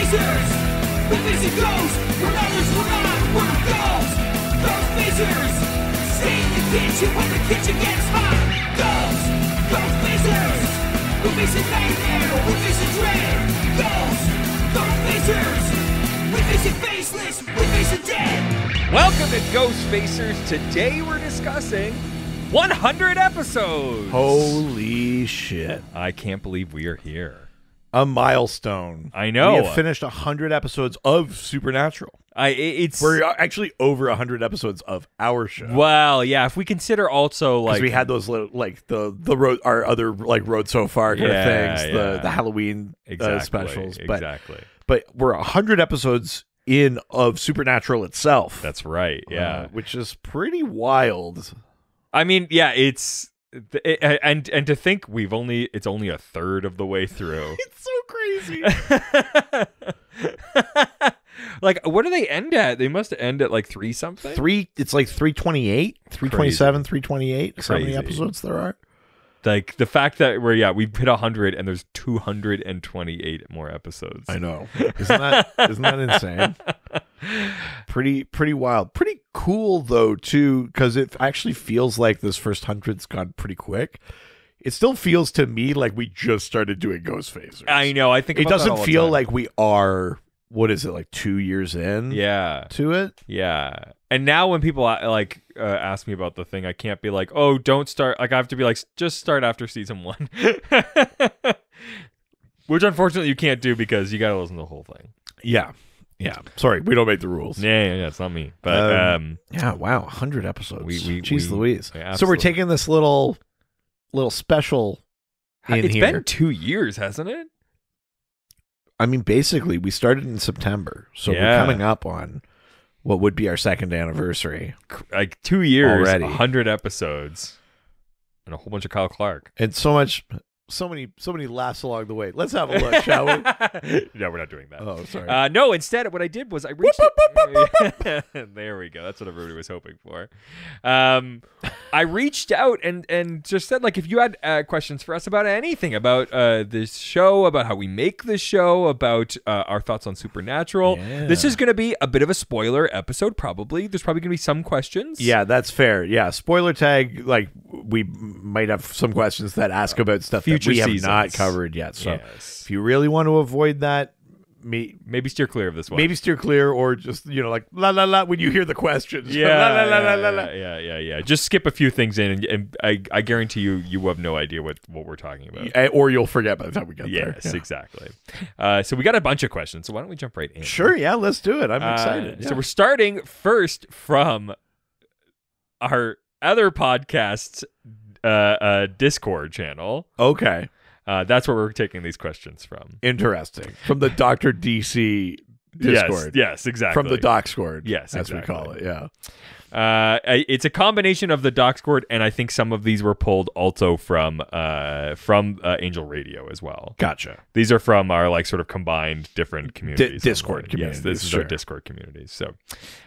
Ghostfacers! The visit goes where others will not, where it goes! Ghostfacers! Stay in the kitchen when the kitchen gets hot! Ghostfacers! We face a nightmare, we face a dread! Ghostfacers! We face it faceless, we face it dead! Welcome to Ghostfacers. Today we're discussing 100 episodes! Holy shit. I can't believe we are here. A milestone. I know. We have finished 100 episodes of Supernatural. We're actually over 100 episodes of our show. Well, yeah, if we consider also like we had those little, like the road, our other like road so far kind of things, the Halloween specials. But we're 100 episodes in of Supernatural itself. That's right. Yeah, which is pretty wild. I mean, yeah, and to think it's only a third of the way through. It's so crazy. Like, what do they end at? They must end at like 3 something. It's like 328, 327, 328. How many episodes there are? Like the fact that we've hit 100 and there's 228 more episodes. I know. Isn't that insane? Pretty wild. Pretty cool though too, because it actually feels like this first 100's gone pretty quick. It still feels to me like we just started doing Ghostfacers. I know. I think it doesn't feel like we are. What is it, like 2 years in? Yeah. To it? Yeah. And now when people ask me about the thing, I can't be like, oh, don't start. Like, I have to be like, just start after season 1. Which unfortunately you can't do because you got to listen to the whole thing. Yeah. Yeah. Sorry, we don't make the rules. Yeah, it's not me. But yeah, wow, 100 episodes. Jeez Louise. Yeah, so we're taking this little special It's been 2 years, hasn't it? I mean, basically, we started in September, so we're coming up on what would be our second anniversary. Like 2 years, already. 100 episodes, and a whole bunch of Kyle Clark. And so many laughs along the way. Let's have a look, shall we? No, we're not doing that. Oh, sorry. No, instead, what I did was I reached... There we go. That's what everybody was hoping for. I reached out and just said, like, if you had questions for us about anything, about this show, about how we make this show, about our thoughts on Supernatural. Yeah. This is going to be a bit of a spoiler episode, probably. There's probably going to be some questions. Yeah, that's fair. Yeah, spoiler tag, like, we might have some questions that ask about stuff that we have not covered yet. So if you really want to avoid that, maybe steer clear of this one. Maybe steer clear, or just, like, la la la when you hear the questions. Yeah. Just skip a few things in, and I guarantee you have no idea what we're talking about. Or you'll forget by the time we get there. Yes, exactly. So we got a bunch of questions, so why don't we jump right in? Sure, yeah, let's do it. I'm excited. So we're starting first from our other podcast's Discord channel. Okay. That's where we're taking these questions from. Interesting. From the Dr. DC Discord. Yes, exactly. From the Docscord. Yes, as we call it, yeah. It's a combination of the Docscord, and I think some of these were pulled also from Angel Radio as well. Gotcha. These are from our like sort of combined different communities. Discord communities. Yes, this is our Discord communities. So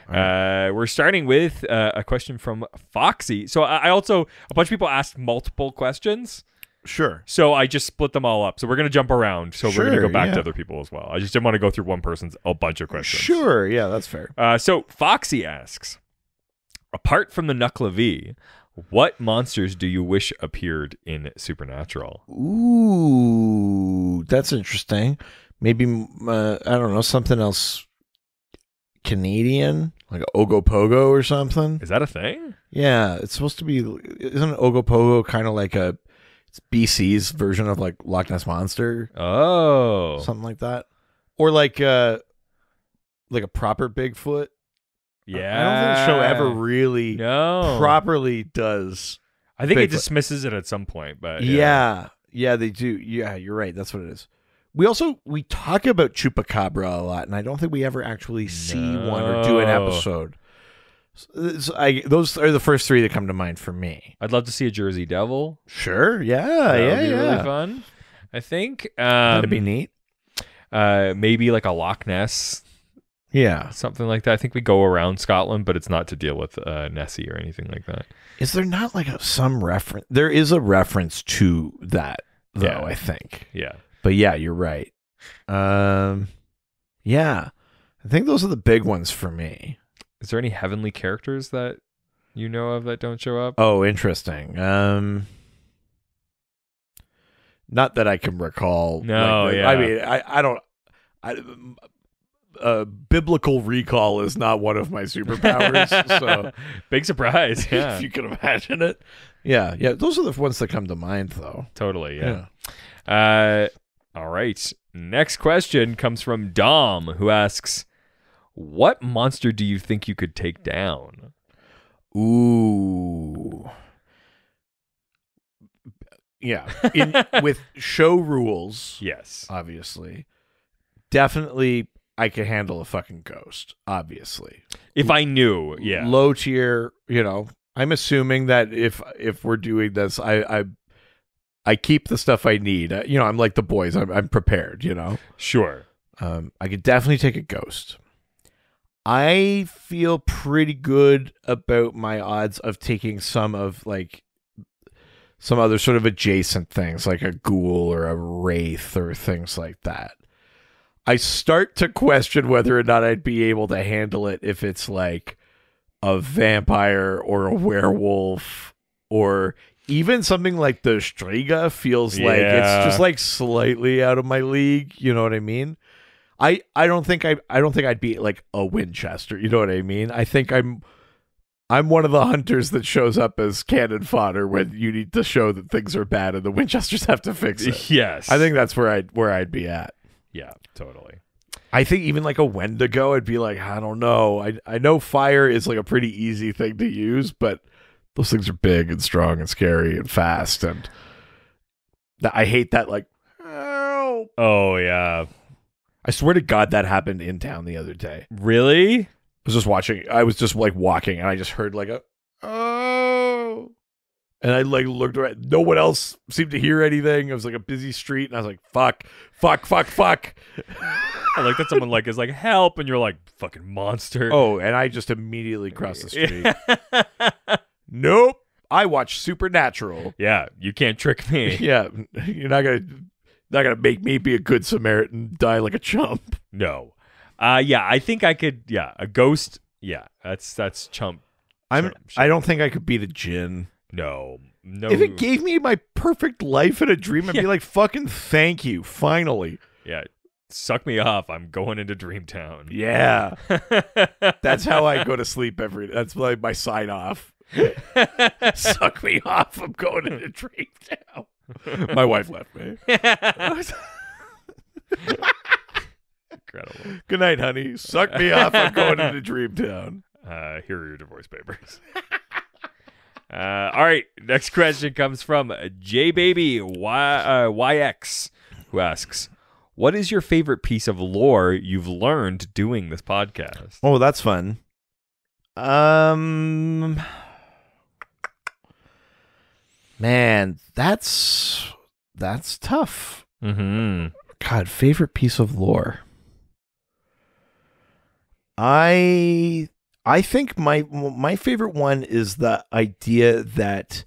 we're starting with a question from Foxy. So I also, a bunch of people asked multiple questions. Sure. So I just split them all up. So we're going to jump around. So we're going to go back yeah. to other people as well. I just didn't want to go through one person's a bunch of questions. Sure. Yeah, that's fair. So Foxy asks, apart from the Nuclevi, what monsters do you wish appeared in Supernatural? Ooh, that's interesting. Maybe, I don't know, something else Canadian, like Ogopogo or something. Is that a thing? Yeah, it's supposed to be. Isn't Ogopogo kind of like it's BC's version of like Loch Ness Monster? Oh, something like that, or like a proper Bigfoot. Yeah, I don't think the show ever really properly does. I think Bigfoot. it dismisses it at some point, but yeah, they do. Yeah, you're right. That's what it is. We talk about Chupacabra a lot, and I don't think we ever actually see one or do an episode. Those are the first 3 that come to mind for me. I'd love to see a Jersey Devil. Sure, yeah, that would be really fun. I think that'd be neat. Maybe like a Loch Ness. Yeah. Something like that. I think we go around Scotland, but it's not to deal with Nessie or anything like that. Is there not like some reference? There is a reference to that, though, I think. Yeah. But yeah, you're right. Yeah. I think those are the big ones for me. Is there any heavenly characters that you know of that don't show up? Oh, interesting. Not that I can recall. No, like, yeah. I mean, I don't. Biblical recall is not one of my superpowers. So Big surprise. Yeah. if you can imagine it. Yeah. Those are the ones that come to mind, though. Totally. Yeah. All right. Next question comes from Dom, who asks, "What monster do you think you could take down?" Ooh. Yeah. With show rules, Yes. obviously. Definitely, I could handle a fucking ghost, obviously. If I knew, yeah. Low tier, I'm assuming that if we're doing this, I keep the stuff I need. I'm like the boys. I'm prepared, Sure. I could definitely take a ghost. I feel pretty good about my odds of taking some of some other sort of adjacent things like a ghoul or a wraith or things like that. I start to question whether or not I'd be able to handle it if it's like a vampire or a werewolf or even something like the Striga feels like it's just like slightly out of my league. You know what I mean? I don't think I'd be like a Winchester. You know what I mean? I think I'm one of the hunters that shows up as cannon fodder when you need to show that things are bad and the Winchesters have to fix it. Yes. I think that's where I'd be at. Yeah, totally. I think even like a Wendigo, I'd be like, I don't know. I know fire is like a pretty easy thing to use, but those things are big and strong and scary and fast, and I hate that. Like, help. Oh, yeah. I swear to God, that happened in town the other day. Really? I was just like walking, and I just heard like a oh, and I like looked around. No one else seemed to hear anything. It was like a busy street, and I was like, fuck. I like that someone is like, help, and you're like, fucking monster. Oh, and I just immediately crossed the street. Nope. I watch Supernatural. Yeah, you can't trick me. Yeah, you're not gonna make me be a good Samaritan, die like a chump. No. Yeah, I think I could. Yeah, a ghost. Yeah, that's chump. I don't think I could beat a djinn. No. If it gave me my perfect life in a dream, I'd be like, fucking thank you, finally. Yeah, suck me off. I'm going into Dreamtown. Yeah. That's how I go to sleep that's like my sign off. Suck me off. I'm going into Dreamtown. My wife left me. Incredible. Good night, honey. Suck me off. I'm going into Dreamtown. Here are your divorce papers. All right. Next question comes from JBabyYX, who asks, "What is your favorite piece of lore you've learned doing this podcast?" Oh, that's fun. Man, that's tough. Mm-hmm. God, favorite piece of lore. I think my favorite one is the idea that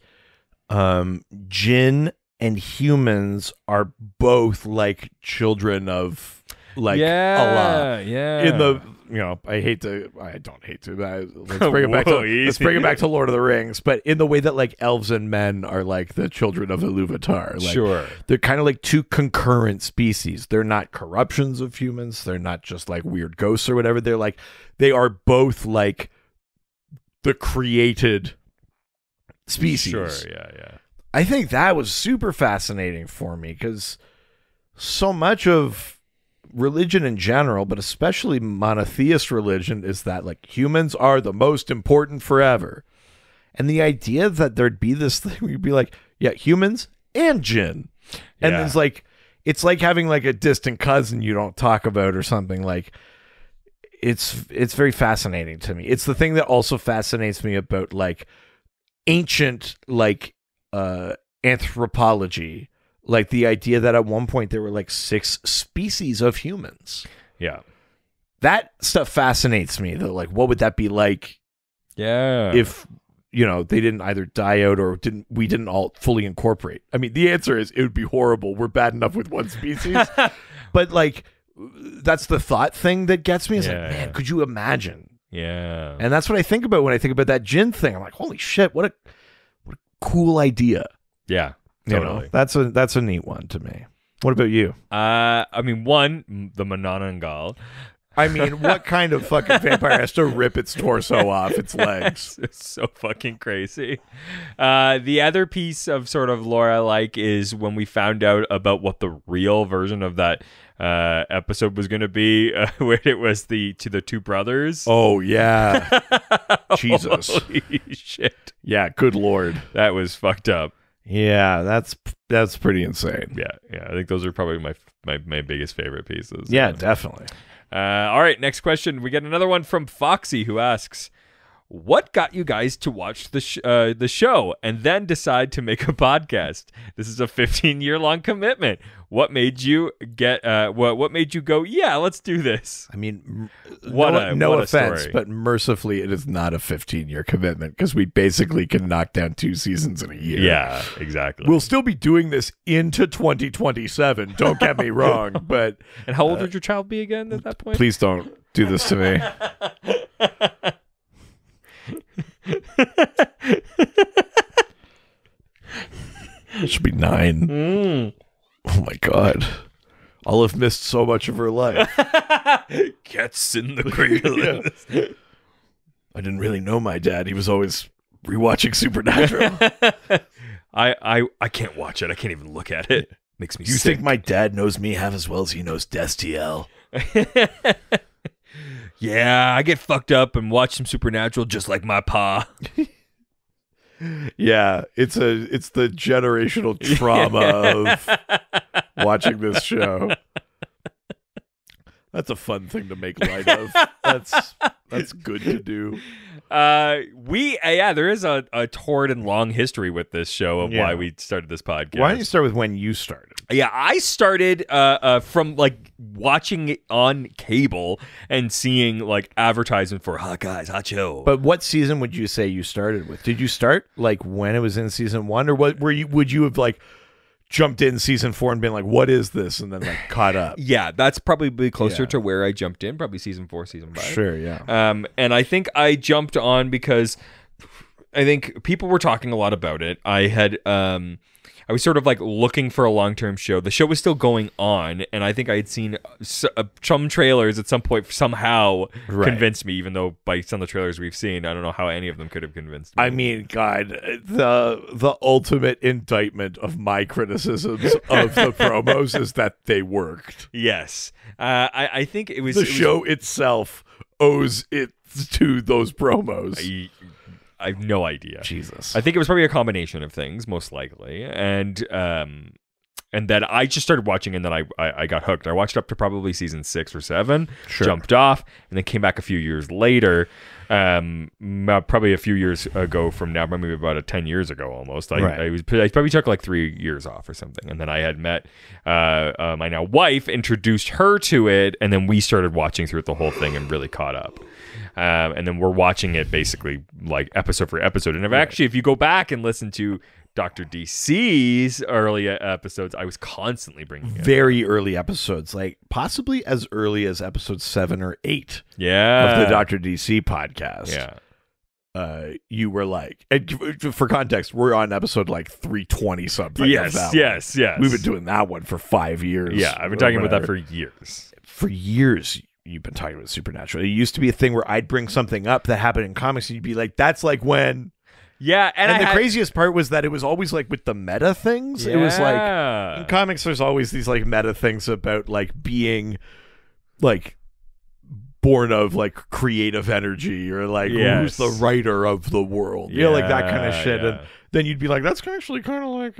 jinn and humans are both like children of Allah. Yeah. In the I don't hate to. Let's bring it back to let's bring it back to Lord of the Rings, but in the way that like elves and men are like the children of Iluvatar. Like, sure. They're kind of like two concurrent species. They're not corruptions of humans. They're not just like weird ghosts or whatever. They are both like the created species. Sure, yeah. I think that was super fascinating for me because so much of religion in general, but especially monotheist religion, is that like humans are the most important forever. And the idea that there'd be this thing where you'd be like, yeah, humans and jinn. And it's like having like a distant cousin you don't talk about or something. Like it's very fascinating to me. It's the thing that also fascinates me about like ancient like anthropology. Like the idea that at one point there were like 6 species of humans. Yeah. That stuff fascinates me though. Like what would that be like? Yeah. If, they didn't either die out or we didn't all fully incorporate. I mean, the answer is it would be horrible. We're bad enough with one species. But like that's the thought thing that gets me. Is like, Yeah. man, could you imagine? Yeah. And that's what I think about when I think about that gin thing. I'm like, holy shit, what a cool idea. Yeah. You Totally. know, that's a neat one to me. What about you? I mean, one, the Manananggal. I mean, what kind of fucking vampire has to rip its torso off its legs? It's so fucking crazy. The other piece of sort of lore I like is when we found out about what the real version of that episode was going to be, where it was to the two brothers. Oh, yeah. Jesus. Holy shit. Yeah, good Lord. That was fucked up. Yeah, that's pretty insane. Yeah. I think those are probably my biggest favorite pieces. Yeah, definitely. All right, next question. We get another one from Foxy, who asks, what got you guys to watch the show and then decide to make a podcast? This is a 15-year-long commitment. What made you what made you go, yeah, let's do this? I mean, What no a offense, story. but mercifully, it is not a 15-year commitment because we basically can knock down 2 seasons in a year. Yeah, exactly. We'll still be doing this into 2027. Don't get me wrong, but And how old would your child be again at that point? please don't do this to me. It should be 9. Oh my God. I'll have missed so much of her life. Cats in the cradle. Yeah. I didn't really know my dad. He was always rewatching Supernatural. I can't watch it. I can't even look at it. Makes me You sick. think my dad knows me half as well as he knows Destiel? Yeah, I get fucked up and watch some Supernatural just like my pa. Yeah, it's the generational trauma of watching this show. That's a fun thing to make light of. That's good to do. There is a torrid and long history with this show of Yeah. why we started this podcast. Why don't you start with when you started? Yeah, I started from like watching it on cable and seeing like advertisement for hot guys, hot show. But what season would you say you started with? Did you start like when it was in season 1, or what? Would you have like jumped in season 4 and been like, "What is this?" and then like caught up? Yeah, that's probably closer Yeah. to where I jumped in, probably season 4, season 5. Sure, yeah. And I think I jumped on because I think people were talking a lot about it. I was sort of like looking for a long-term show. The show was still going on, and I think I had seen some trailers at some point somehow Right. convinced me, even though by some of the trailers we've seen, I don't know how any of them could have convinced me. I mean, God, the ultimate indictment of my criticisms of the promos is that they worked. Yes. I think it was... The show itself owes it to those promos. I have no idea. Jesus. I think it was probably a combination of things, most likely, and then I just started watching, and then I got hooked. I watched up to probably season 6 or 7, Sure. jumped off, and then came back a few years later. Probably a few years ago from now, maybe about 10 years ago almost. Right. I probably took like 3 years off or something, and then I had met my now wife, introduced her to it, and then we started watching through the whole thing and really caught up. And then we're watching it basically like episode for episode. And if you go back and listen to Dr. DC's early episodes, I was constantly bringing it. Very early episodes, like possibly as early as episode 7 or 8 Yeah. of the Dr. DC podcast. Yeah. You were like, and for context, we're on episode like 320 something. Yes, of that yes, yes. one. We've been doing that one for 5 years. Yeah, I've been or talking about that whatever. for years. For years. You've been talking about Supernatural. It used to be a thing where I'd bring something up that happened in comics, and you'd be like, "That's like when." Yeah, And the craziest part was that it was always like with the meta things. It was like in comics, there's always these like meta things about like being like born of like creative energy or like Yes. who's the writer of the world. You know, like that kind of shit. Yeah. And then you'd be like, that's actually kind of like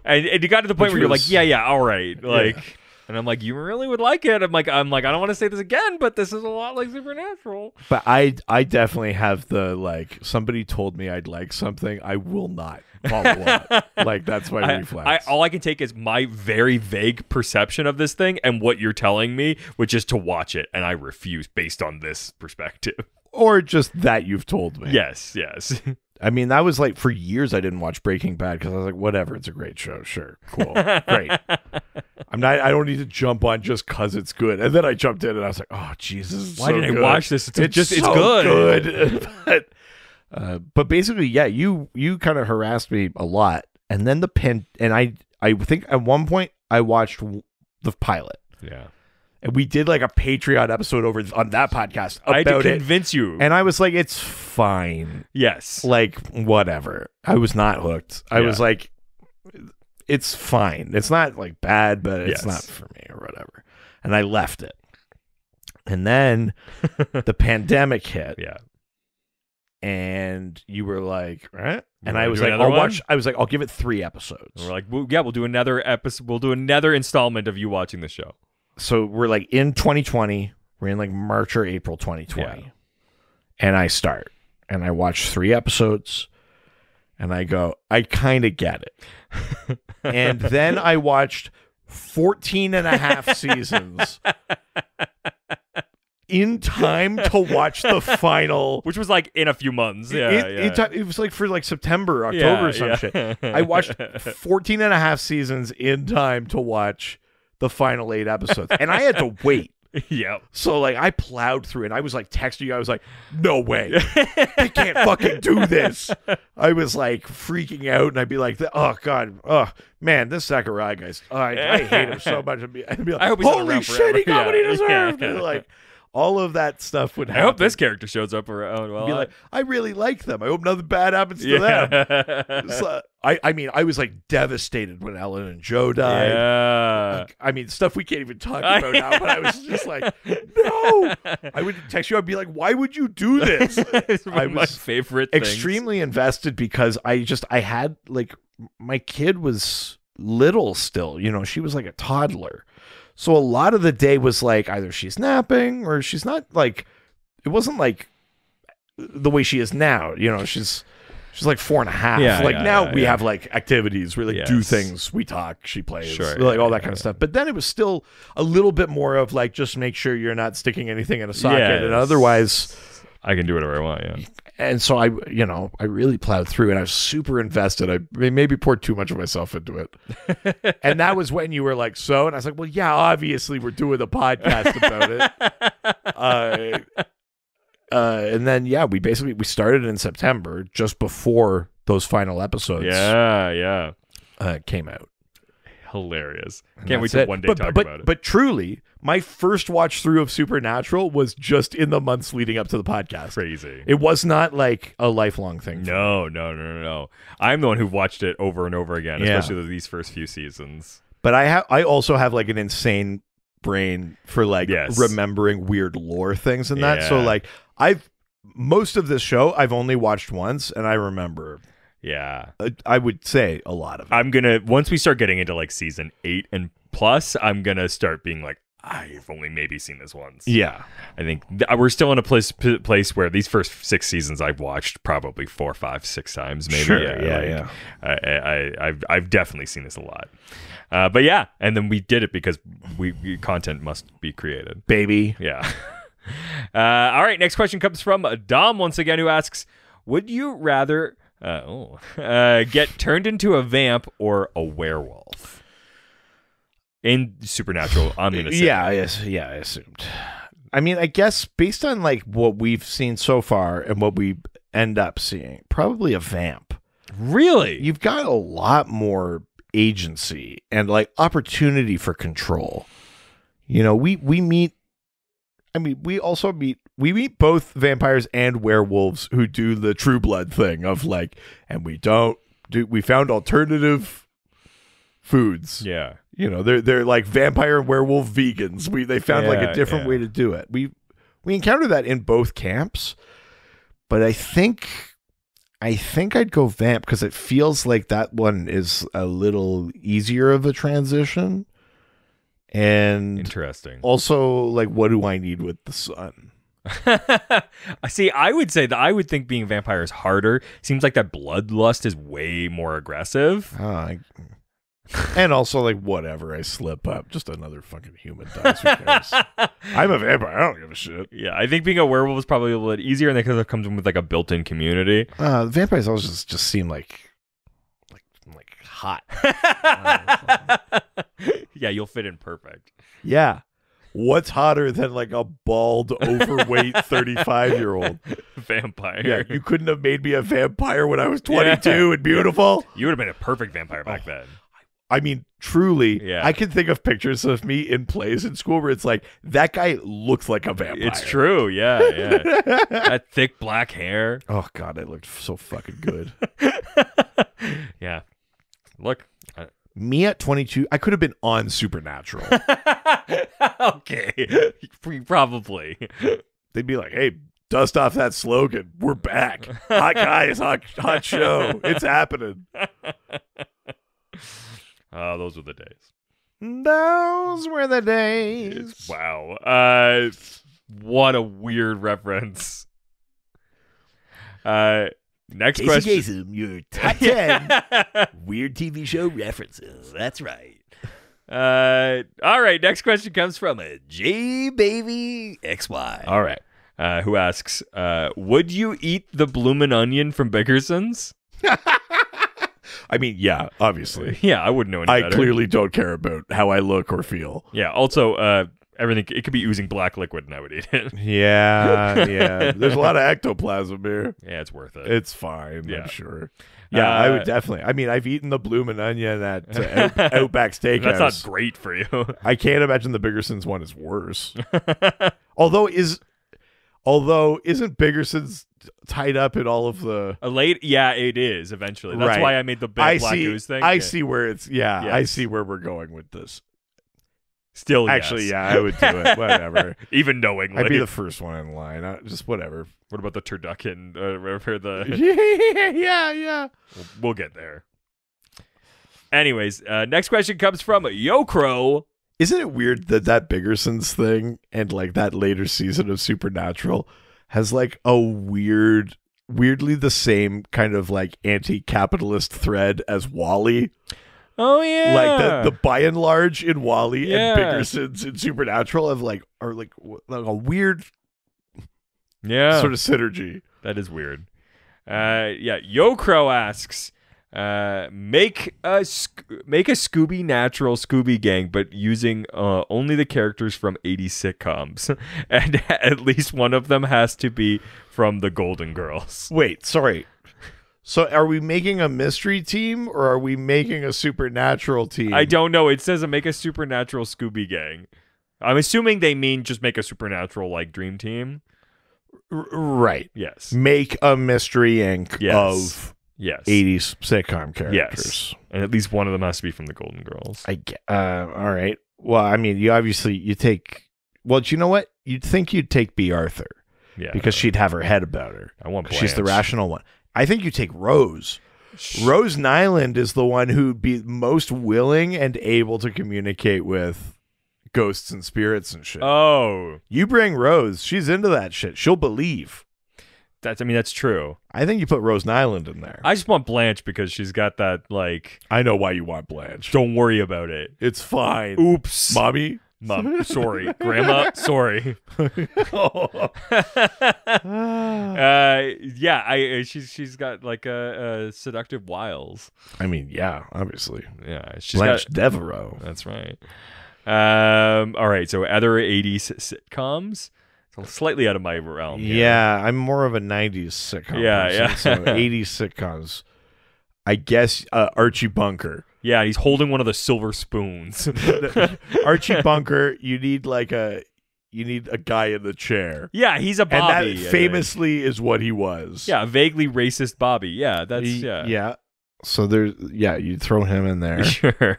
and you got to the point Which where you're was- like, yeah, all right, like. Yeah. And I'm like, you really would like it. I'm like, I don't want to say this again, but this is a lot like Supernatural. But I definitely have the like somebody told me I'd like something, I will not follow up. Like that's my reflex. All I can take is my very vague perception of this thing and what you're telling me, which is to watch it, and I refuse based on this perspective. or just that you've told me. Yes, yes. I mean, that was like for years I didn't watch Breaking Bad because I was like, whatever, it's a great show. Sure, cool, great. I don't need to jump on just because it's good. And then I jumped in and I was like, oh Jesus, Why didn't I watch this? It's so good. But basically, yeah, you kind of harassed me a lot, and then I think at one point I watched the pilot. Yeah. And we did like a Patreon episode on that podcast about I had to convince you. And I was like, it's fine. Yes. Like, whatever. I was not hooked. I was like, it's fine. It's not like bad, but it's not for me or whatever. And I left it. And then the pandemic hit. Yeah. And you were like, right? And wanna I was do like, another one? I'll give it 3 episodes. And we're like, well, yeah, we'll do another episode. We'll do another installment of you watching the show. So we're like in 2020. We're in like March or April 2020. Yeah. And I start. And I watch 3 episodes. And I go, I kind of get it. And then I watched 14 and a half seasons in time to watch the final. Which was like in a few months. Yeah, It was like for like September, October or some shit. I watched 14 and a half seasons in time to watch the final 8 episodes. And I had to wait. Yep. So like I plowed through it. I was like texting you. I was like, no way. They can't fucking do this. I was like freaking out, and I'd be like, oh God, oh man, this Sakurai guy's, I hate him so much. I'd be like, I hope he's not holy around shit, forever. he got what he deserved. Yeah. Like all of that stuff would I happen. hope this character shows up around. Well, Be like, I really like them. I hope nothing bad happens to them. So, I mean, I was like devastated when Ellen and Joe died. Yeah. Like, I mean, stuff we can't even talk about now, but I was just like, no. I would text you. I'd be like, why would you do this? It's one I of my was favorite things. extremely invested because I had like, my kid was little still. You know, she was like a toddler. So a lot of the day was like either she's napping or she's not, like, it wasn't like the way she is now. You know, she's like 4.5. Yeah, like yeah, now yeah, we yeah. have like activities. We like do Yes. things. We talk. She plays. Sure, like yeah, all that yeah, kind of stuff. But then it was still a little bit more of like just make sure you're not sticking anything in a socket, and Yes. otherwise. I can do whatever I want. Yeah. And so I really plowed through, and I was super invested. I maybe poured too much of myself into it. And that was when you were like, so? And I was like, well, yeah, obviously we're doing a podcast about it. And then, yeah, we started in September, just before those final episodes Yeah. came out. Hilarious. And Can't wait that's to it. one day but, talk but, about it. But truly, my first watch through of Supernatural was just in the months leading up to the podcast. Crazy. It was not like a lifelong thing. No. I'm the one who watched it over and over again, Yeah. especially these first few seasons. But I also have like an insane brain for like Yes. remembering weird lore things and that. So Yeah. like most of this show I've only watched once, and I remember Yeah. I would say a lot of it. Once we start getting into like season 8 and plus, I'm going to start being like, I've only maybe seen this once. Yeah. I think we're still in a place where these first 6 seasons I've watched probably 4, 5, 6 times maybe. Sure, Yeah. yeah. I've definitely seen this a lot. But yeah, and then we did it because content must be created. Baby. Yeah. All right, next question comes from Dom once again, who asks, would you rather get turned into a vamp or a werewolf? In Supernatural, I'm going to say. Yeah, I assumed. I mean, I guess based on like what we've seen so far and what we end up seeing, probably a vamp. Really? You've got a lot more agency and like opportunity for control. You know, we meet both vampires and werewolves who do the True Blood thing of like, and we found alternative foods. Yeah. You know, they're like vampire and werewolf vegans. They found like a different way to do it. We encountered that in both camps, but I think I'd go vamp because it feels like that one is a little easier of a transition. And Interesting. also, like, what do I need with the sun? See, I would think being a vampire is harder. Seems like that bloodlust is way more aggressive. And also, like, whatever, I slip up. Just another fucking human dies. Who cares? I'm a vampire. I don't give a shit. Yeah, I think being a werewolf is probably a little bit easier, and because it comes with like a built-in community. Vampires always just seem like hot. Yeah, you'll fit in perfect. Yeah. What's hotter than like a bald, overweight 35-year-old? Vampire. Yeah, you couldn't have made me a vampire when I was 22 and beautiful. You would have been a perfect vampire back then. I mean, truly, Yeah. I can think of pictures of me in plays in school where it's like, that guy looks like a vampire. It's true, yeah. That thick black hair. Oh, God, I looked so fucking good. Yeah. Look. Me at 22, I could have been on Supernatural. Okay. Probably. They'd be like, hey, dust off that slogan. We're back. Hot guys, hot show. It's happening. Those were the days. Those were the days. Wow. What a weird reference. Next question. Kasem, your top 10 weird TV show references. That's right. All right. Next question comes from J Baby XY. All right. Who asks, would you eat the bloomin' onion from Bickerson's? I mean, yeah, obviously. Yeah, I wouldn't know any I better. clearly don't care about how I look or feel. Yeah. Also, everything, it could be oozing black liquid and I would eat it. Yeah. There's a lot of ectoplasm here. Yeah, it's worth it. It's fine, Yeah. I'm sure. Yeah, I would definitely. I mean, I've eaten the bloomin' onion at Outback Steakhouse. That's not great for you. I can't imagine the Biggerson's one is worse. Although isn't Biggerson's tied up in all of the Yeah, it is eventually. That's Right. why I made the big black goose thing. I Yeah. see where it's I Yes. see where we're going with this. Still, Actually, yes. yeah, I would do it. Whatever. Even knowingly. I'd be the first one in line. Just whatever. What about the turducken? Whatever yeah. we'll get there. Anyways, next question comes from Yo Crow. Isn't it weird that Biggerson's thing and like that later season of Supernatural has like a weirdly the same kind of like anti-capitalist thread as Wall-E? Oh yeah, Like the by and large in Wall-E Yeah. and Biggerson's in Supernatural are like a weird yeah, sort of synergy. that is weird. Yo Crow asks, make a Scooby Natural Scooby Gang, but using only the characters from 80s sitcoms, and at least one of them has to be from the Golden Girls. Wait, sorry. So are we making a mystery team or are we making a supernatural team? I don't know. It says make a supernatural Scooby Gang. I'm assuming they mean just make a supernatural like dream team. Right. Yes. Make a Mystery Inc. Yes. of Yes. 80s sitcom characters. Yes. And at least one of them has to be from the Golden Girls. All right. Well, I mean, you take. Well, do you know what? You'd think you'd take B. Arthur Yeah. because she'd have her head about her. I want She's the Blanche. rational one. I think you take Rose. Rose Nyland is the one who'd be most willing and able to communicate with ghosts and spirits and shit. Oh, You bring Rose, she's into that shit. She'll believe. that's true. I think you put Rose Nyland in there. I just want Blanche because she's got that like, I know why you want Blanche. don't worry about it. It's fine. Oops. Mommy. Mom, sorry. Grandma, sorry. She's got like a seductive wiles. I mean, yeah, obviously. Yeah, she's Blanche got. Devereaux. That's right. All right. So other 80s sitcoms. So slightly out of my realm. here. Yeah, I'm more of a 90s sitcom Yeah, person, yeah. so 80s sitcoms. I guess Archie Bunker. Yeah, he's holding one of the silver spoons. Archie Bunker, you need a guy in the chair. Yeah, he's a And Bobby. that famously is what he was. Yeah, vaguely racist Bobby. Yeah, that's Yeah. So you throw him in there. Sure.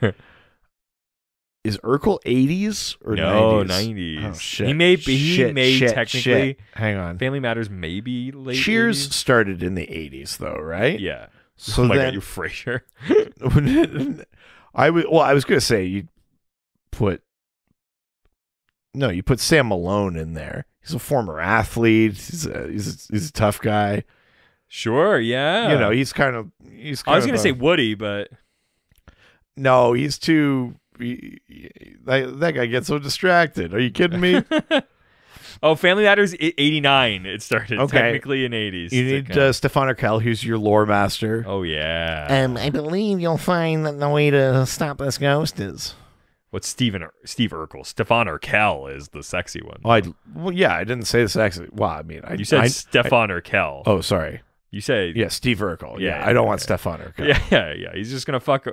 Is Urkel 80s or No, 90s? 90s. Oh shit. He may Shit, technically. shit. Hang on. Family Matters maybe late. Cheers 80s. started in the 80s though, right? Yeah. So Oh my then God, you Frasier. I was going to say you put Sam Malone in there. He's a former athlete. He's a tough guy. Sure, yeah. He's kind of I was going to say Woody, but No, he's too. That guy gets so distracted. Are you kidding me? Oh, Family Matters 89. It started Okay. technically in 80s. You need sitcom. Stefan Urkel, who's your lore master. Oh yeah. I believe you'll find that the way to stop this ghost is. What's Steve Urkel? Stefan Urkel is the sexy one. Oh, I didn't say this actually. Well, I mean, You said Stefan Urkel. Oh, sorry. You say Yeah, Steve Urkel. Yeah, Yeah, I don't yeah, want yeah. Stefan Urkel. Yeah. He's just gonna fuck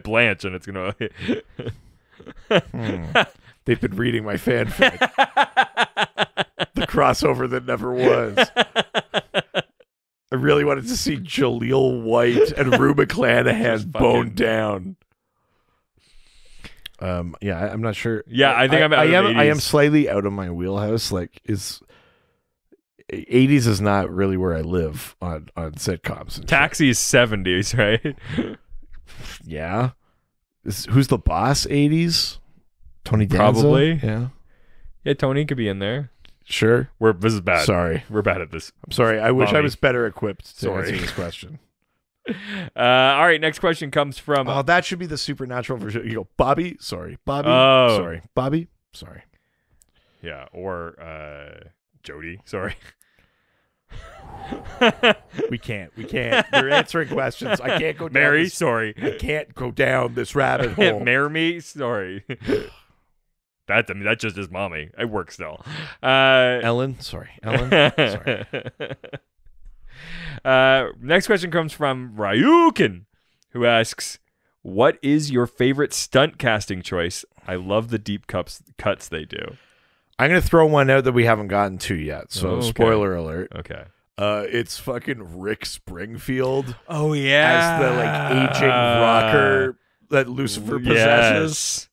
Blanche, and it's gonna. They've been reading my fanfic. The crossover that never was. I really wanted to see Jaleel White and Rue McClanahan Just boned down. Yeah, I'm not sure. Yeah, I think I'm out I of am. I 80s. am slightly out of my wheelhouse. Like, 80s is not really where I live on sitcoms. And Taxi is 70s, right? shit. Yeah. Who's the boss? 80s. Tony Danza? Probably. Yeah. Yeah, Tony could be in there. Sure. This is bad. Sorry. We're bad at this. I'm sorry. I wish I Mommy. was better equipped to Sorry. answer this question. All right, next question comes from. Oh, that should be the supernatural version. You go, Bobby. Sorry, Bobby. Oh. Sorry, Bobby. Sorry. Yeah, or Jody. Sorry. We can't. You're answering questions. I can't go down. Mary. This, Sorry. I can't go down this rabbit hole. Marry me. Sorry. That just is mommy. It works still. Ellen. Sorry, Ellen. Sorry. Next question comes from Ryukin, who asks, "What is your favorite stunt casting choice? I love the deep cuts they do." I'm gonna throw one out that we haven't gotten to yet. So, Okay. spoiler alert. Okay. It's fucking Rick Springfield Oh yeah, as the like aging rocker that Lucifer possesses.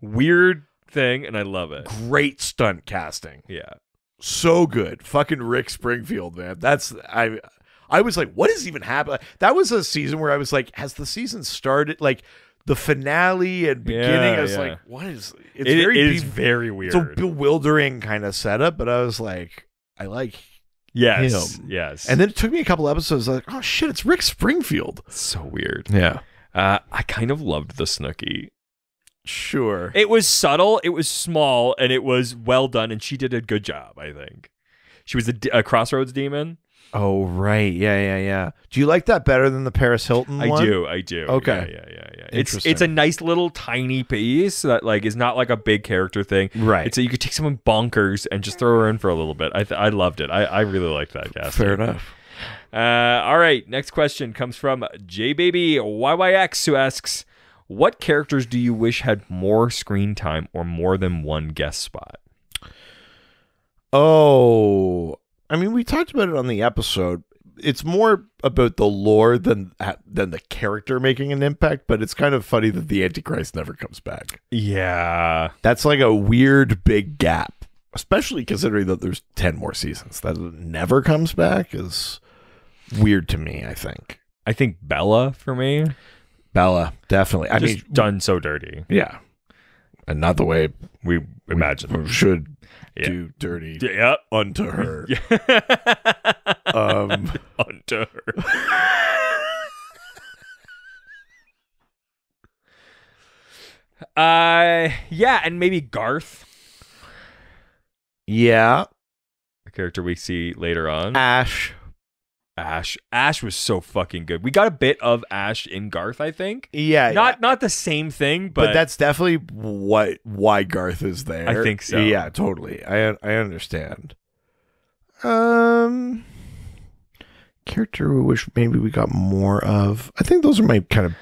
Weird thing, and I love it. Great stunt casting. Yeah. So good. Fucking Rick Springfield, man. I was like, what is even happening? That was a season where I was like, has the season started? Like the finale and beginning, I was like, what is It is very it's a weird. bewildering kind of setup, but I was like, I like Yes. him. Yes. And then it took me a couple episodes like, oh shit, it's Rick Springfield. so weird. Yeah. I kind of loved the Snooki. Sure. It was subtle, it was small, and it was well done, and she did a good job, I think. She was a Crossroads demon. Oh, right. Yeah. Do you like that better than the Paris Hilton one? I do. Okay. Yeah. Interesting. It's a nice little tiny piece that like is not like a big character thing. Right. It's you could take someone bonkers and just throw her in for a little bit. I loved it. I really liked that cast. Fair enough. All right. Next question comes from JBabyYYX, who asks, "What characters do you wish had more screen time or more than one guest spot?" Oh, I mean, we talked about it on the episode. It's more about the lore than the character making an impact, but it's kind of funny that the Antichrist never comes back. Yeah. That's like a weird big gap, especially considering that there's 10 more seasons. That it never comes back is weird to me, I think. I think Bella for me. Bella, definitely. I Just mean, done so dirty. yeah. And not the way We imagine. we should Yeah. do dirty Yep. unto her. Onto her. Yeah, and maybe Garth, Yeah. a character we see later on. Ash. Ash was so fucking good. We got a bit of Ash in Garth, I think. Yeah. Not the same thing, but that's definitely why Garth is there. I think so. Yeah, totally. I understand. Character we wish maybe we got more of. I think those are my kind of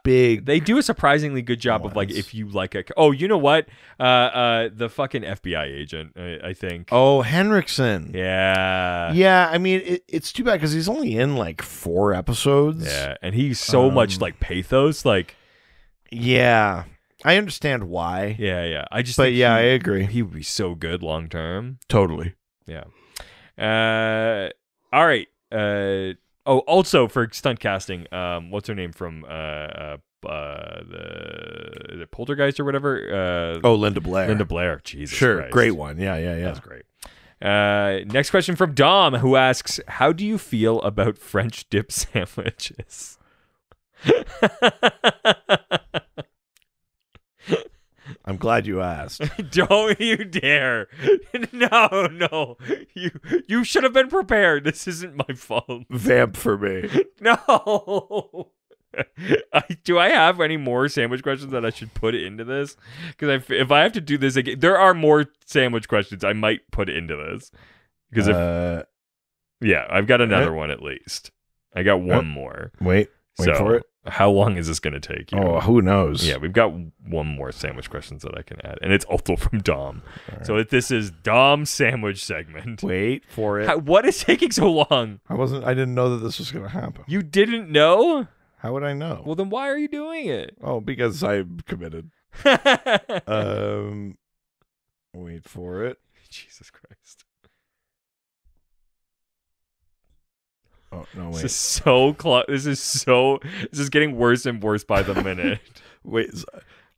big. they do a surprisingly good job of like ones. if you like a you know what the fucking FBI agent I think. Oh, Henriksen. Yeah. Yeah, I mean it's too bad because he's only in like 4 episodes. Yeah, and he's so much like pathos, like Yeah, I understand why. yeah. I just But think yeah, I agree. he would be so good long term. Totally. Yeah. All right. Also for stunt casting, what's her name from the Poltergeist or whatever? Linda Blair. Linda Blair. Jesus Sure, Christ. great one. Yeah. That's great. Next question from Dom, who asks, "How do you feel about French dip sandwiches?" I'm glad you asked. Don't you dare. No. You should have been prepared. This isn't my fault. Vamp for me. No. Do I have any more sandwich questions that I should put into this? Because if I have to do this again, there are more sandwich questions I might put into this. Because yeah, I've got another one at least. I got one more. Wait for it. How long is this going to take you? Oh, who knows? Yeah, we've got one more sandwich questions that I can add, and it's also from Dom. Right. So this is Dom's sandwich segment. Wait for it. What is taking so long? I didn't know that this was going to happen. You didn't know? How would I know? Well, then why are you doing it? Oh, because I'm committed. Wait for it. Jesus Christ. Oh, no, wait. This is so close. This is getting worse and worse by the minute. Wait.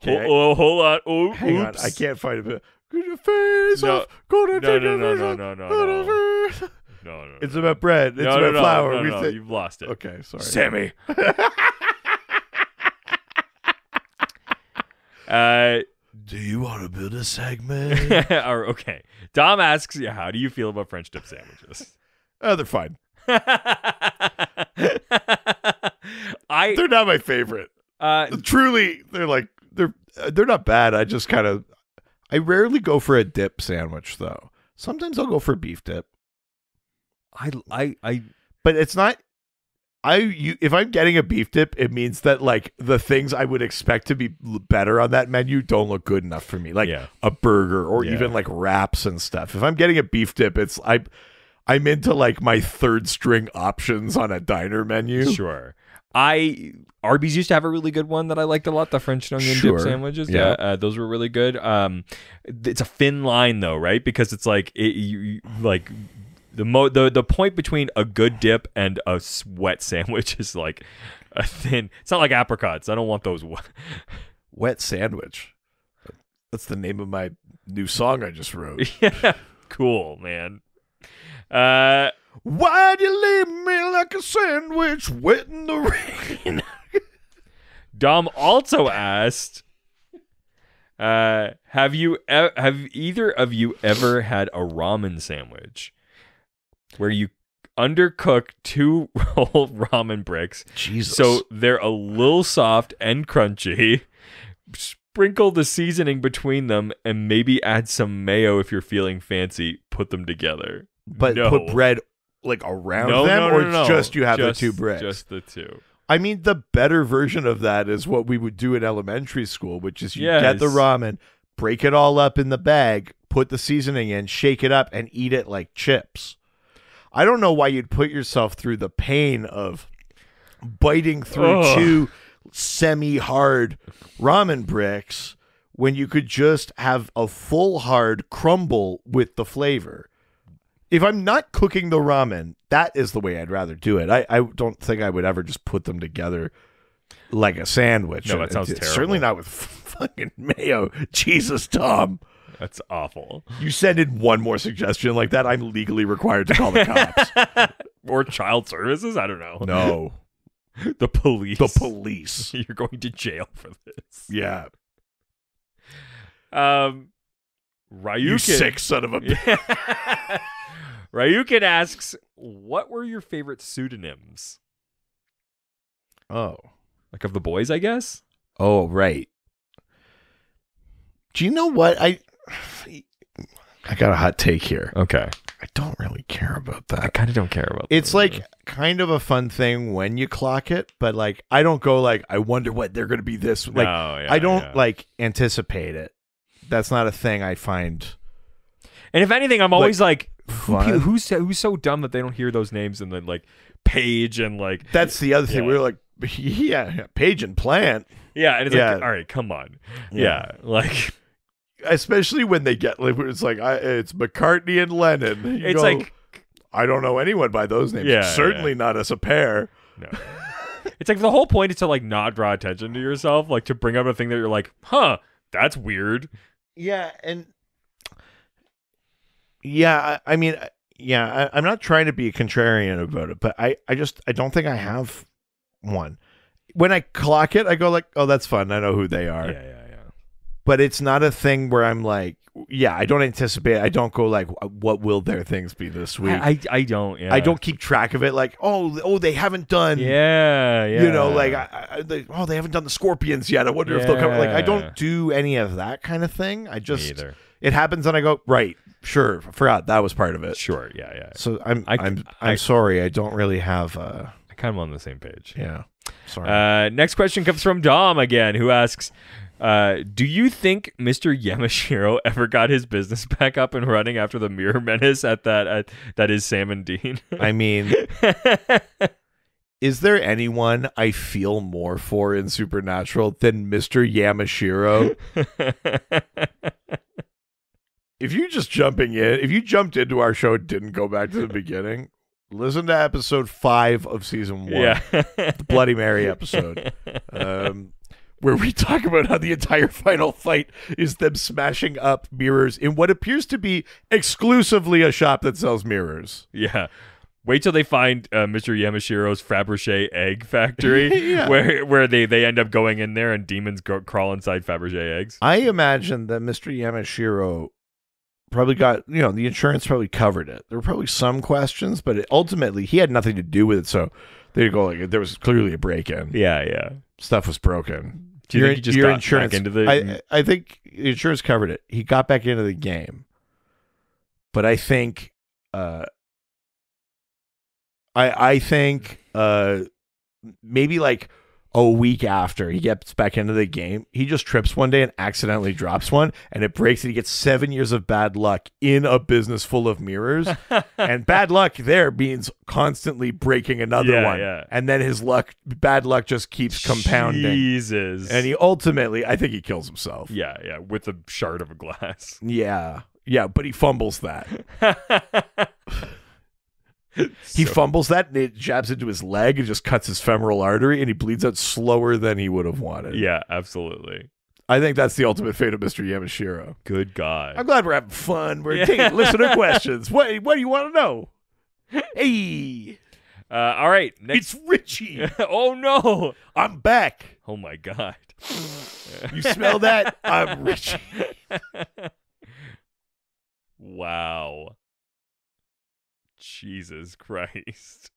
Okay. Hold on. Oh, hang on. I can't find a bit. Get your face off. Go to take your face off. No. It's about bread. It's about flour. No, you've lost it. Okay, sorry. Sammy. Do you want to build a segment? Okay. Dom asks you, how do you feel about French dip sandwiches? They're fine. They're not my favorite. Truly, they're not bad. I rarely go for a dip sandwich though. Sometimes I'll go for beef dip. But it's not. If I'm getting a beef dip, it means that like the things I would expect to be better on that menu don't look good enough for me, like a burger or even like wraps and stuff. If I'm getting a beef dip, I'm into like my third string options on a diner menu. Sure. Arby's used to have a really good one that I liked a lot, the French onion dip sandwiches. Yeah, those were really good. It's a thin line though, right? Because it's like the point between a good dip and a wet sandwich is like a thin. It's not like apricots. I don't want those. Wet sandwich. That's the name of my new song I just wrote. Yeah, cool, man. Why'd you leave me like a sandwich wet in the rain? Dom also asked, have either of you ever had a ramen sandwich where you undercook 2 whole ramen bricks, Jesus, so they're a little soft and crunchy, sprinkle the seasoning between them, and maybe add some mayo if you're feeling fancy, put them together? But put bread like around them, or just you have the 2 bricks? Just the 2. I mean, the better version of that is what we would do in elementary school, which is you get the ramen, break it all up in the bag, put the seasoning in, shake it up, and eat it like chips. I don't know why you'd put yourself through the pain of biting through 2 semi-hard ramen bricks when you could just have a full hard crumble with the flavor. If I'm not cooking the ramen, that is the way I'd rather do it. I don't think I would ever just put them together like a sandwich. No, that sounds terrible. Certainly not with fucking mayo. Jesus, Tom. That's awful. You send in one more suggestion like that, I'm legally required to call the cops. Or child services? I don't know. No. The police. The police. You're going to jail for this. Yeah. Ryukin. You sick son of a bitch. Ryukin asks, what were your favorite pseudonyms? Oh. Like of the boys, I guess? Oh, right. Do you know what? I got a hot take here. Okay. I don't really care about that. I kind of don't care about that. It's like kind of a fun thing when you clock it, but like I don't go like, I wonder what they're going to be this. Like I don't like anticipate it. That's not a thing I find. And if anything, I'm always like who's so dumb that they don't hear those names, and then like Paige and like that's the other thing. We're like, yeah, Paige and Plant. Yeah, and it's like, all right, come on. Yeah, like especially when they get like it's like it's McCartney and Lennon. It's like I don't know anyone by those names. Yeah, certainly not as a pair. No. It's like the whole point is to like not draw attention to yourself, like to bring up a thing that you're like, huh, that's weird. Yeah, and yeah, I mean, yeah, I'm not trying to be a contrarian about it, but I don't think I have one. when I clock it, I go like, oh, that's fun. I know who they are. Yeah. But it's not a thing where I'm like, yeah, I don't anticipate. I don't go like, what will their things be this week? I don't. Yeah. I don't keep track of it. Like, oh, they haven't done. Yeah. You know, like, they haven't done the Scorpions yet. I wonder if they'll come. Like, I don't do any of that kind of thing. I just, Me either. it happens and I go, right, sure, I forgot that was part of it. Sure. Yeah. So I'm sorry. I don't really have. I kind of on the same page. Yeah. Sorry. Next question comes from Dom again, who asks, do you think Mr. Yamashiro ever got his business back up and running after the Mirror Menace that is Sam and Dean? I mean, is there anyone I feel more for in Supernatural than Mr. Yamashiro? If you jumped into our show and didn't go back to the beginning, listen to episode 5 of season 1, the Bloody Mary episode. Where we talk about how the entire final fight is them smashing up mirrors in what appears to be exclusively a shop that sells mirrors. Yeah. Wait till they find Mr. Yamashiro's Fabergé egg factory, where they end up going in there and demons crawl inside Fabergé eggs. I imagine that Mr. Yamashiro probably got, the insurance probably covered it. There were probably some questions, but ultimately he had nothing to do with it. So they go like, there was clearly a break-in. Yeah. Stuff was broken. Do you think he just got insurance, back into the... I think insurance covered it. He got back into the game. But I think... I think maybe like a week after he gets back into the game, he just trips one day and accidentally drops one, and it breaks, and he gets 7 years of bad luck in a business full of mirrors. And bad luck there means constantly breaking another one. Yeah. And then his bad luck just keeps compounding. Jesus. And he ultimately, I think he kills himself. Yeah, with a shard of a glass. Yeah, but he fumbles that. He fumbles that, and it jabs into his leg and just cuts his femoral artery, and he bleeds out slower than he would have wanted. Yeah, absolutely. I think that's the ultimate fate of Mr. Yamashiro. Good God. I'm glad we're having fun. We're taking listener questions. What do you want to know? Hey. All right. It's Richie. Oh, no. I'm back. Oh, my God. You smell that? I'm Richie. Wow. Jesus Christ.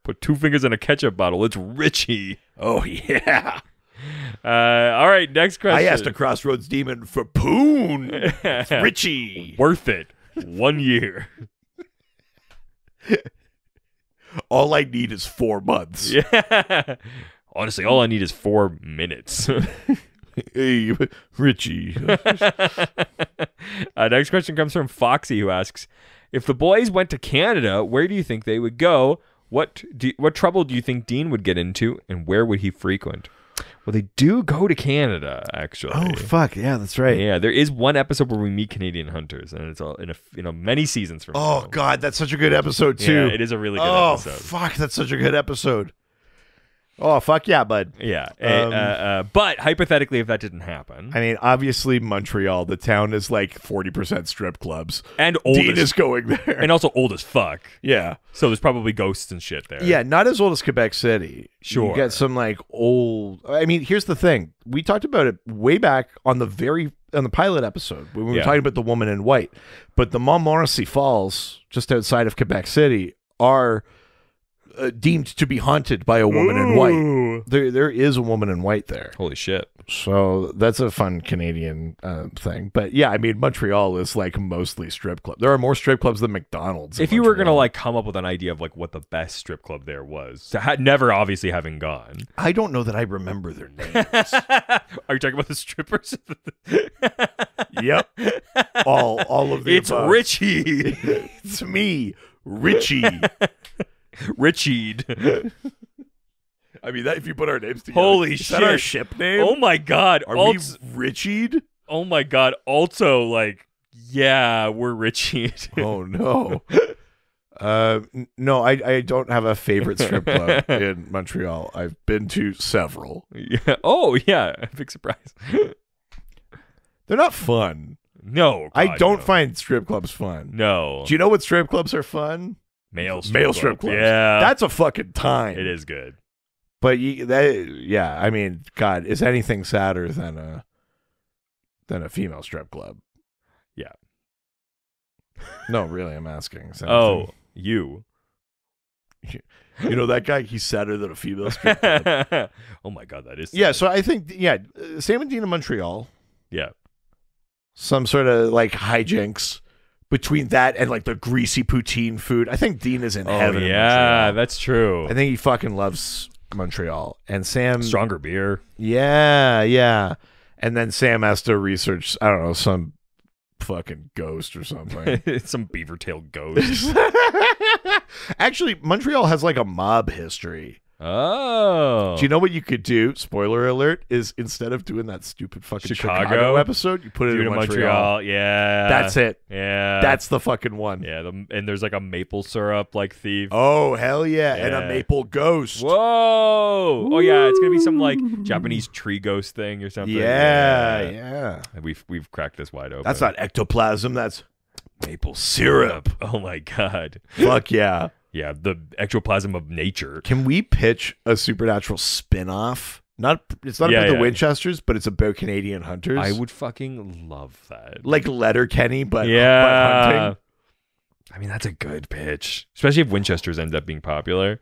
Put 2 fingers in a ketchup bottle. It's Richie. Oh, yeah. All right, next question. I asked a Crossroads demon for Poon. It's Richie. Worth it. 1 year. All I need is 4 months. Yeah. Honestly, all I need is 4 minutes. Hey, Richie. Next question comes from Foxy, who asks, if the boys went to Canada, where do you think they would go? What trouble do you think Dean would get into, and where would he frequent? Well, they do go to Canada, actually. Oh, fuck. Yeah, that's right. Yeah, there is one episode where we meet Canadian hunters, and it's all in many seasons from now. Oh, God, that's such a good episode, too. Yeah, it is a really good episode. Oh, fuck, that's such a good episode. Oh, fuck yeah, bud. Yeah. But hypothetically, if that didn't happen. I mean, obviously, Montreal, the town is like 40% strip clubs. And old Dean is going there. And also old as fuck. Yeah. So there's probably ghosts and shit there. Yeah, not as old as Quebec City. Sure. You get some like old... I mean, here's the thing. We talked about it way back on the pilot episode when we were talking about the woman in white. But the Montmorency Falls, just outside of Quebec City, are... deemed to be haunted by a woman in white. There is a woman in white there. Holy shit. So that's a fun Canadian thing. But yeah, I mean, Montreal is like mostly strip club. There are more strip clubs than McDonald's. If you were going to like come up with an idea of like what the best strip club there was, never obviously having gone. I don't know that I remember their names. Are you talking about the strippers? Yep. All of the It's above. Richie. It's me, Richie. Richied. I mean, that if you put our names together. Holy is shit. that our ship name? Oh my God. Are we Richied? Oh my God. Also, like, yeah, we're Richied. Oh no. No, I don't have a favorite strip club in Montreal. I've been to several. Yeah. Oh yeah. Big surprise. They're not fun. No. God, I don't no. find strip clubs fun. No. Do you know what strip clubs are fun? Male strip clubs. Yeah. Yeah. That's a fucking time. It is good. But yeah, I mean, God, is anything sadder than a female strip club? Yeah. No, really, I'm asking. Is Oh, anything- you. you know that guy? He's sadder than a female strip club. Oh my God, that is. Yeah, so I think Sam and Dean in Montreal. Yeah. Some sort of like hijinks between that and like the greasy poutine food. I think Dean is in Oh heaven. in yeah, Montreal. that's true. I think he fucking loves Montreal. And Sam, Stronger beer. yeah. And then Sam has to research, I don't know, some fucking ghost or something. Some beaver tail ghost. Actually, Montreal has like a mob history. Oh. Do you know what you could do? Spoiler alert, is instead of doing that stupid fucking Chicago episode, you put it Dude in in Montreal. Yeah. That's it. Yeah. That's the fucking one. Yeah. And there's like a maple syrup like thief. Oh, hell yeah. And a Yeah. maple ghost. Whoa. Oh yeah, it's gonna be some like Japanese tree ghost thing or something. Yeah. We've cracked this wide open. That's not ectoplasm, that's maple syrup. Oh my God. Fuck yeah. Yeah, the ectoplasm of nature. Can we pitch a supernatural spin-off? It's not Yeah, about the yeah. Winchesters, but it's about Canadian hunters. I would fucking love that. like Letterkenny, but but yeah. hunting. I mean, that's a good pitch, especially if Winchesters end up being popular.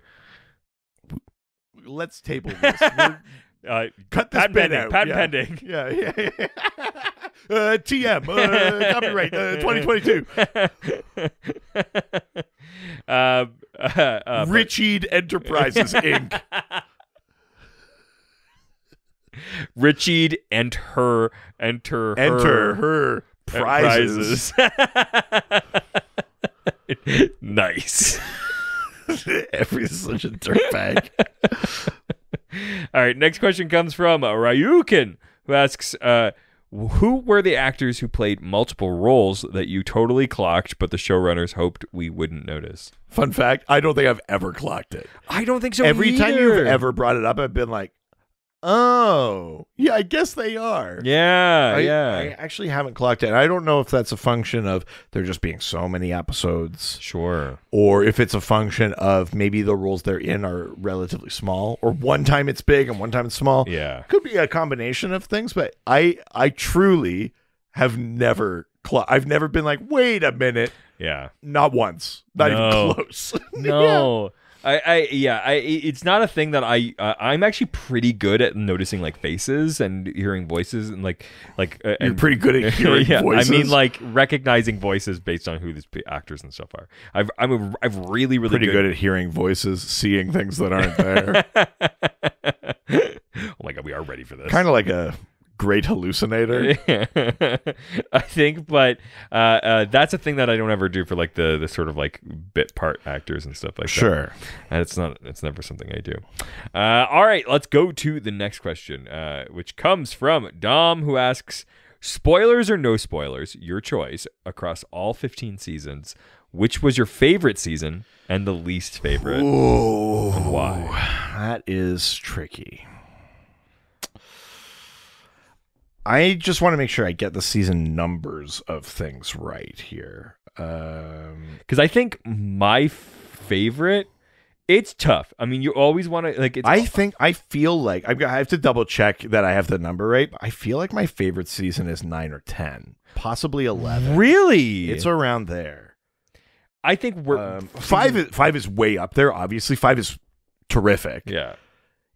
Let's table this. We're- Cut this patent bit pending. out. Patent Yeah. pending. Yeah. TM, copyright 2022. Richede Enterprises Inc. Richede and her enter Her prizes. Nice. Every such a dirtbag. All right, next question comes from Ryukin, who asks, who were the actors who played multiple roles that you totally clocked, but the showrunners hoped we wouldn't notice? Fun fact, I don't think I've ever clocked it. I don't think so Every time you've either. ever brought it up, I've been like, oh, yeah, I guess they are. Yeah, I actually haven't clocked it. I don't know if that's a function of there just being so many episodes, Sure. or if it's a function of maybe the roles they're in are relatively small, or one time it's big and one time it's small. Yeah. Could be a combination of things, but I truly have never I've never been like, wait a minute, Yeah. not once, not No. even close. No. It's not a thing that I'm actually pretty good at noticing like faces and hearing voices and You're and pretty good at hearing yeah, voices. I mean like recognizing voices based on who these actors and stuff are. I'm really pretty good at hearing voices, seeing things that aren't there. Oh my God, we are ready for this. Kind of like a great hallucinator. I think, but that's a thing that I don't ever do for like the sort of like bit part actors and stuff like that. Sure. And it's never something I do. All right, let's go to the next question, which comes from Dom, who asks, spoilers or no spoilers, your choice, across all 15 seasons, which was your favorite season and the least favorite? Ooh, And why? That is tricky. I just want to make sure I get the season numbers of things right here. Because I think my favorite, it's tough. I mean, you always want to like. I feel like I have to double check that I have the number right. But I feel like my favorite season is 9 or 10, possibly 11. Really, It's around there. I think we're 5 is way up there. Obviously, 5 is terrific. Yeah.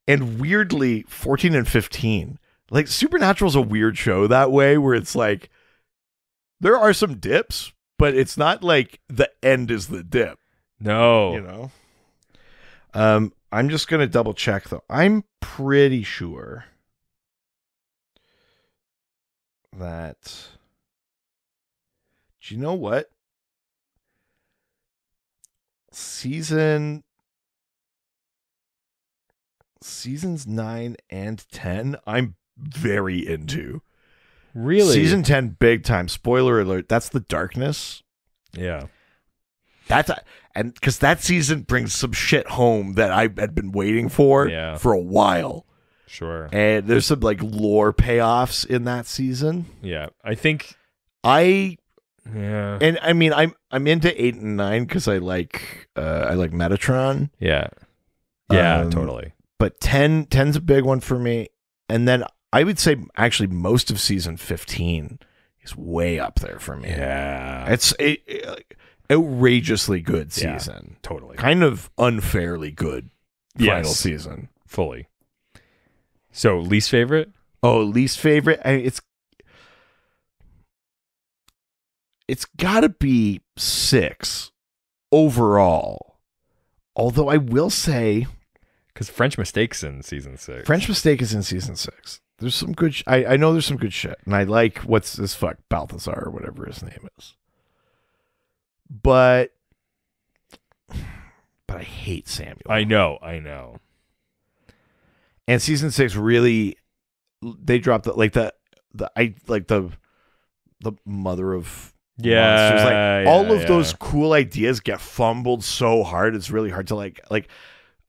And weirdly, 14 and 15. Like, Supernatural's a weird show that way, where it's like, there are some dips, but it's not like the end is the dip, No. you know? I'm just going to double check, though. I'm pretty sure that... Do you know what? Seasons 9 and 10, I'm very into. Really. Season 10, big time. Spoiler alert, that's The Darkness. Yeah. And because that season brings some shit home that I had been waiting for for a while. Sure. And there's some like lore payoffs in that season. Yeah. I think. Yeah. And I mean, I'm into 8 and 9 because I like Metatron. Yeah. Yeah. Totally. But 10's a big one for me. And then I would say actually most of season 15 is way up there for me. Yeah. It's outrageously good Yeah. season. Totally. Kind of unfairly good final Yes. season. Fully. So, least favorite? Oh, least favorite? It's got to be 6 overall. Although I will say Because French Mistake's in season 6. French Mistake is in season 6. There's some good I know there's some good shit. And I like what's this Balthazar or whatever his name is. But I hate Samuel. I know. And season 6 really they dropped the mother of monsters. Like all of those cool ideas get fumbled so hard. It's really hard to like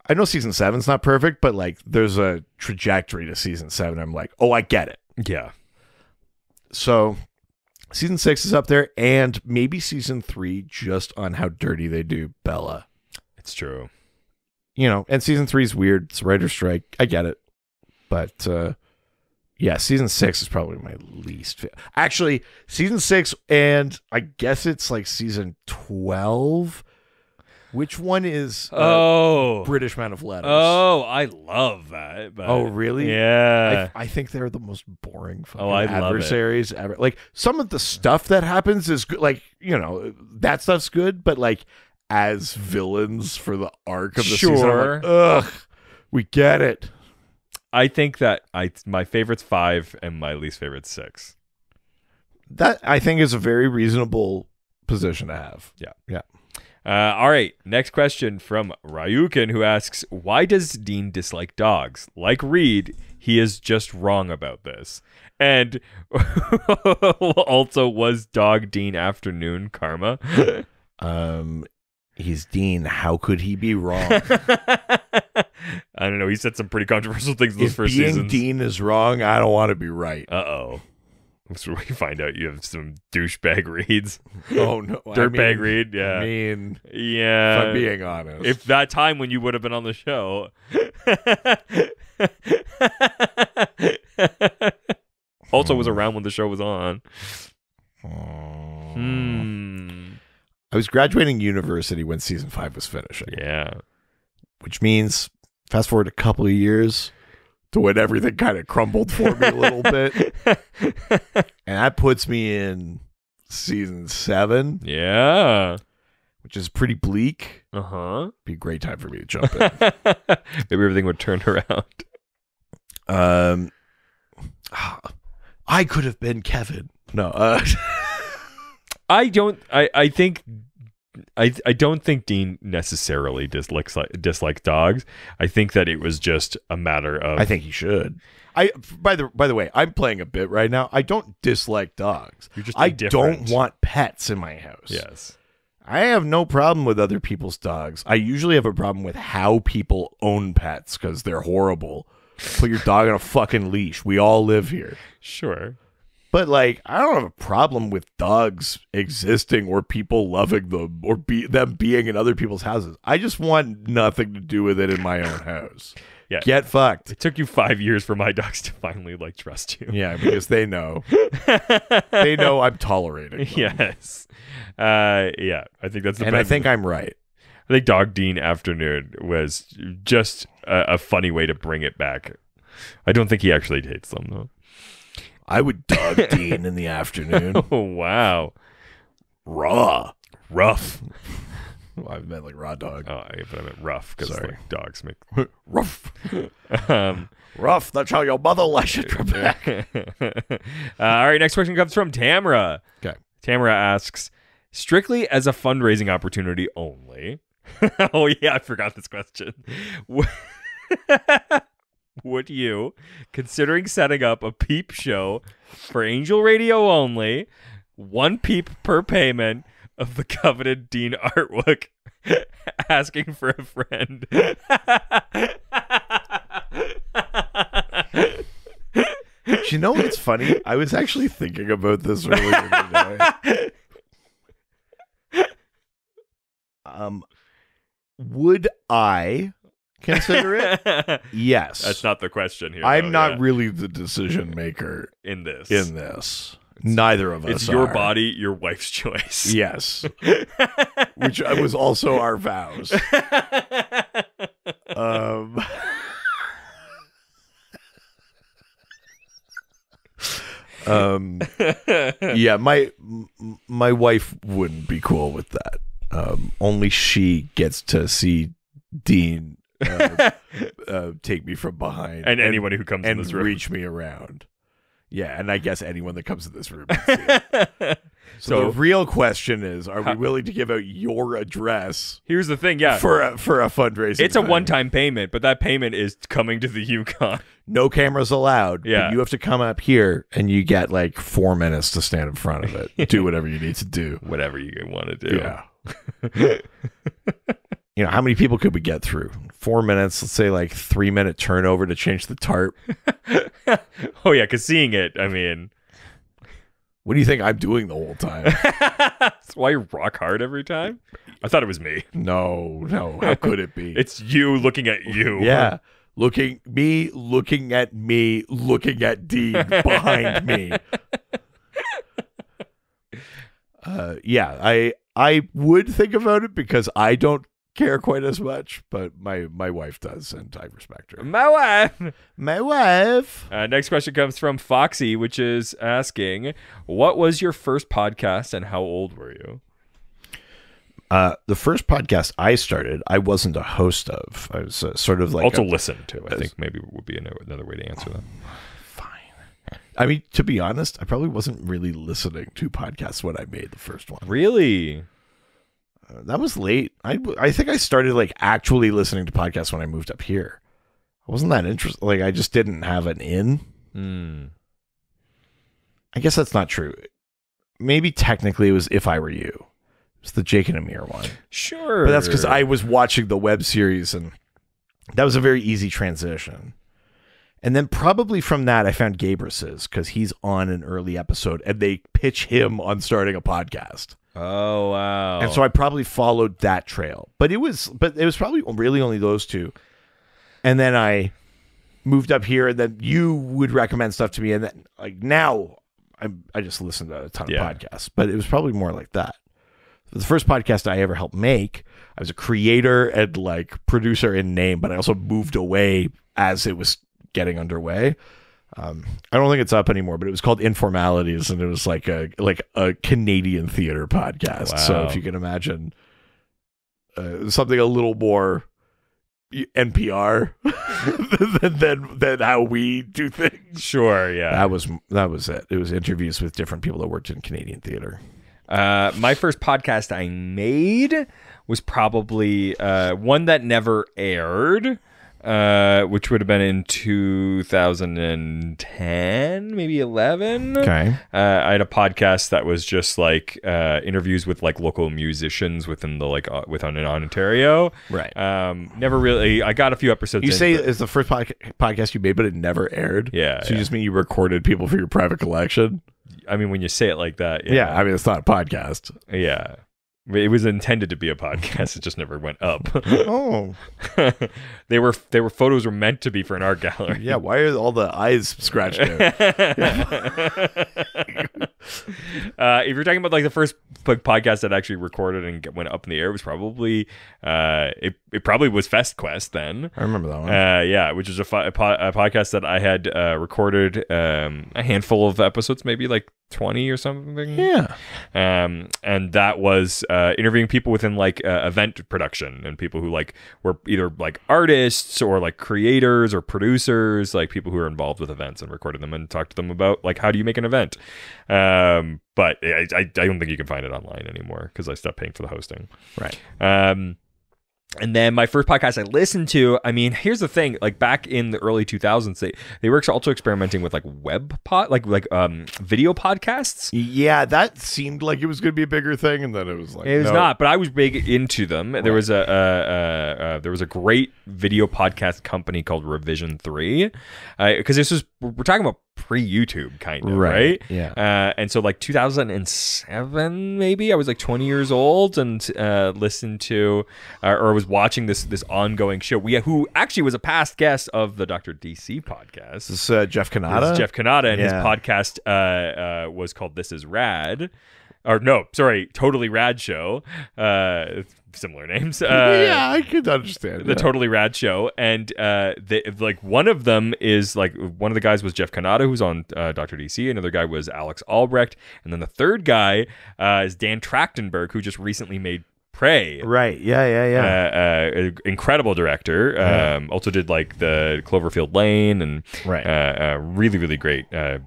I know season 7's not perfect, but like there's a trajectory to season 7. I'm like, oh, I get it. Yeah. So season 6 is up there, and maybe season 3 just on how dirty they do Bella. It's true. You know, and season 3 is weird. It's a writer's strike. I get it. But yeah, season 6 is probably my least. Actually, season 6, and I guess it's like season 12. Which one is British Man of Letters? Oh, I love that. But Oh, really? Yeah. I think they're the most boring fucking I love it. adversaries ever. Like, some of the stuff that happens is good. Like, you know, that stuff's good, but like as villains for the arc of the season, I'm like, ugh, we get it. I think that my favorite's 5 and my least favorite's 6. That I think is a very reasonable position to have. Yeah. Yeah. All right. Next question from Ryukin, who asks, why does Dean dislike dogs? Like Reed, he is just wrong about this. And also, was Dog Dean Afternoon karma? He's Dean. How could he be wrong? I don't know. He said some pretty controversial things in those If first being seasons. Dean is wrong, I don't want to be right. Uh-oh. That's where we find out you have some douchebag reads. Oh, no. Dirtbag Reed, yeah. I mean, Yeah. if I'm being honest. If that time when you would have been on the show. Also was around when the show was on. I was graduating university when season 5 was finishing. Yeah. Which means, fast forward a couple of years to when everything kind of crumbled for me a little bit. And that puts me in season 7, Yeah. which is pretty bleak. Uh-huh. Be a great time for me to jump in. Maybe everything would turn around. I could have been Kevin. No. I don't think Dean necessarily dislikes dogs. I think that it was just a matter of I think he should. By the way, I'm playing a bit right now. I don't dislike dogs. You're just I indifferent. don't want pets in my house. Yes. I have no problem with other people's dogs. I usually have a problem with how people own pets because they're horrible. Put your dog on a fucking leash. We all live here. Sure. But like, I don't have a problem with dogs existing or people loving them or them being in other people's houses. I just want nothing to do with it in my own house. Yeah. Get fucked. It took you 5 years for my dogs to finally trust you. Yeah, because they know. They know I'm tolerating them. Yes. Yeah. I think that's the And I think I'm right. I think Dog Dean Afternoon was just a funny way to bring it back. I don't think he actually hates them though. I would dog Dean in the afternoon. Oh wow. Raw. Rough. Well, I meant like raw dog. Oh, but I meant rough because Sorry. like dogs make Rough. um, Rough. That's how your mother likes it. all right, next question comes from Tamara. Okay. Tamara asks, strictly as a fundraising opportunity only. Oh yeah, I forgot this question. Would you, considering setting up a peep show for Angel Radio only, 1 peep per payment of the coveted Dean artwork, asking for a friend? You know what's funny? I was actually thinking about this earlier today. Would I consider it? Yes. That's not the question here. I'm though, not yeah. really the decision maker in this. Neither of us It's your are. body, your wife's choice. Yes. Which was also our vows. Yeah, my wife wouldn't be cool with that. Only she gets to see Dean take me from behind, And anyone who comes in and this room. reach me around. Yeah, and I guess anyone that comes in this room. Can see it. So the real question is: are we willing to give out your address Here's the thing, yeah. for a fundraising? It's a thing? one-time payment, but that payment is coming to the Yukon. No cameras allowed. Yeah. But you have to come up here, and you get like 4 minutes to stand in front of it. Do whatever you need to do. Whatever you want to do. Yeah. You know, how many people could we get through? 4 minutes, let's say like 3-minute turnover to change the tarp. Oh, yeah, because seeing it, I mean... What do you think I'm doing the whole time? That's why you rock hard every time? I thought it was me. No. How could it be? It's you looking at you. Yeah. Looking at me, looking at Dean behind me. Yeah, I would think about it because I don't care quite as much, but my wife does, and I respect her. My wife. My wife. Next question comes from Foxy, which is asking, what was your first podcast and how old were you? The first podcast I started, I wasn't a host of. I was sort of like Also listen to, I think maybe would be another way to answer that. I mean, to be honest, I probably wasn't really listening to podcasts when I made the first one. Really? That was late. I think I started like actually listening to podcasts when I moved up here. I wasn't that interested. Like, I just didn't have an in. I guess that's not true. Maybe technically it was If I Were You. It's the Jake and Amir one. Sure. But that's because I was watching the web series, and that was a very easy transition. And then probably from that, I found Gabrus's because he's on an early episode, and they pitch him on starting a podcast. Oh, wow. And so I probably followed that trail. But it was probably really only those two. And then I moved up here, and then you would recommend stuff to me, and then like now I just listen to a ton of podcasts. But it was probably more like that. The first podcast I ever helped make, I was a creator and like producer in name, but I also moved away as it was getting underway. I don't think it's up anymore, but it was called Informalities, and it was like a Canadian theater podcast. Wow. So if you can imagine something a little more NPR than how we do things. Sure, yeah. That was it. It was interviews with different people that worked in Canadian theater. My first podcast I made was probably one that never aired, which would have been in 2010, maybe 11. Okay. I had a podcast that was just like interviews with like local musicians within the within Ontario. Right. Never really. I got a few episodes. You in, say but- it's the first podcast you made, but it never aired. Yeah, So you yeah. just mean you recorded people for your private collection? I mean, when you say it like that, Yeah. I mean, it's not a podcast. yeah. It was intended to be a podcast. It just never went up. Oh. They were photos were meant to be for an art gallery. Yeah. Why are all the eyes scratched out? If you're talking about like the first podcast that actually recorded and went up in the air, it was probably it probably was FestQuest then. I remember that one. Yeah, which is a podcast that I had recorded a handful of episodes, maybe like 20 or something. Yeah. And that was interviewing people within like event production and people who like were either like artists or like creators or producers, like people who are involved with events, and recorded them and talked to them about like how do you make an event. But I don't think you can find it online anymore because I stopped paying for the hosting. Right. And then my first podcast I listened to, I mean, here's the thing, like back in the early 2000s, they were also experimenting with like video podcasts. Yeah, that seemed like it was going to be a bigger thing, and then it was like It was no. not, but I was big into them. There was a great video podcast company called Revision 3, because we're talking about pre-YouTube kind of, right? Yeah. And so like 2007 maybe, I was like 20 years old and listened to or was watching this ongoing show. Who actually was a past guest of the Dr. DC podcast. This is Jeff Kanata. This is Jeff Kanata, and his Yeah. podcast was called This Is Rad. Or no, sorry, Totally Rad Show. Similar names. Yeah, I could understand. The Totally Rad Show, and one of them is like one of the guys was Jeff Kanata, who's on Dr. DC. Another guy was Alex Albrecht, and then the third guy is Dan Trachtenberg, who just recently made Prey. Right. Yeah. Incredible director. Also did like the Cloverfield Lane and Right. really, really great an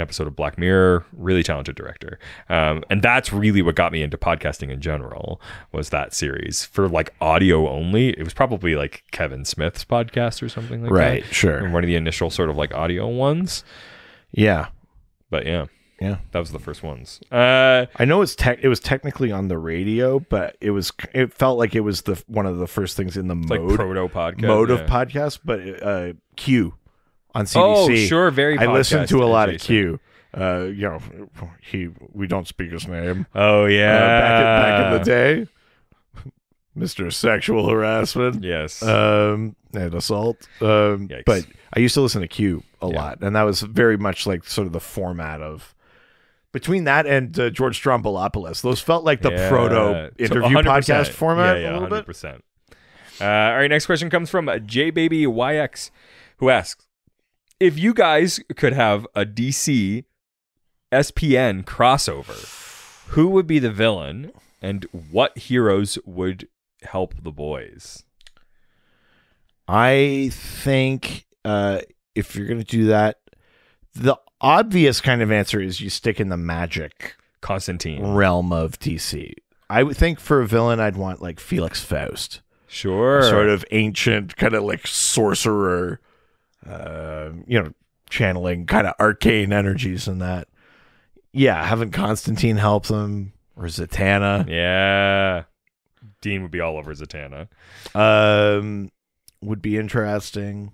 episode of Black Mirror. Really talented director. And that's really what got me into podcasting in general, was that series. For like audio only, it was probably like Kevin Smith's podcast or something like that. Right. Sure. And one of the initial sort of like audio ones. Yeah. But yeah, Yeah. that was the first ones. I know it was technically on the radio, but it felt like it was one of the first things in the Like proto podcast of podcast. But Q on CBC. Oh, sure, very. I listened to a lot of adjacent. Q. We don't speak his name. Oh yeah, Back in the day, Mr. Sexual Harassment. Yes. And assault. Yikes. But I used to listen to Q a Yeah. lot, and that was very much like sort of the format of. Between that and George Stroumboulopoulos, those felt like the proto interview 100%. podcast format Yeah, a little 100%. All right, next question comes from JBabyYX, who asks, if you guys could have a DC SPN crossover, who would be the villain and what heroes would help the boys? I think if you're going to do that, the obvious kind of answer is you stick in the magic Constantine. realm of DC. I would think for a villain, I'd want like Felix Faust, Sure. sort of ancient, kind of like sorcerer, channeling kind of arcane energies and that. Yeah, having Constantine help them, or Zatanna. Yeah. Dean would be all over Zatanna. Would be interesting.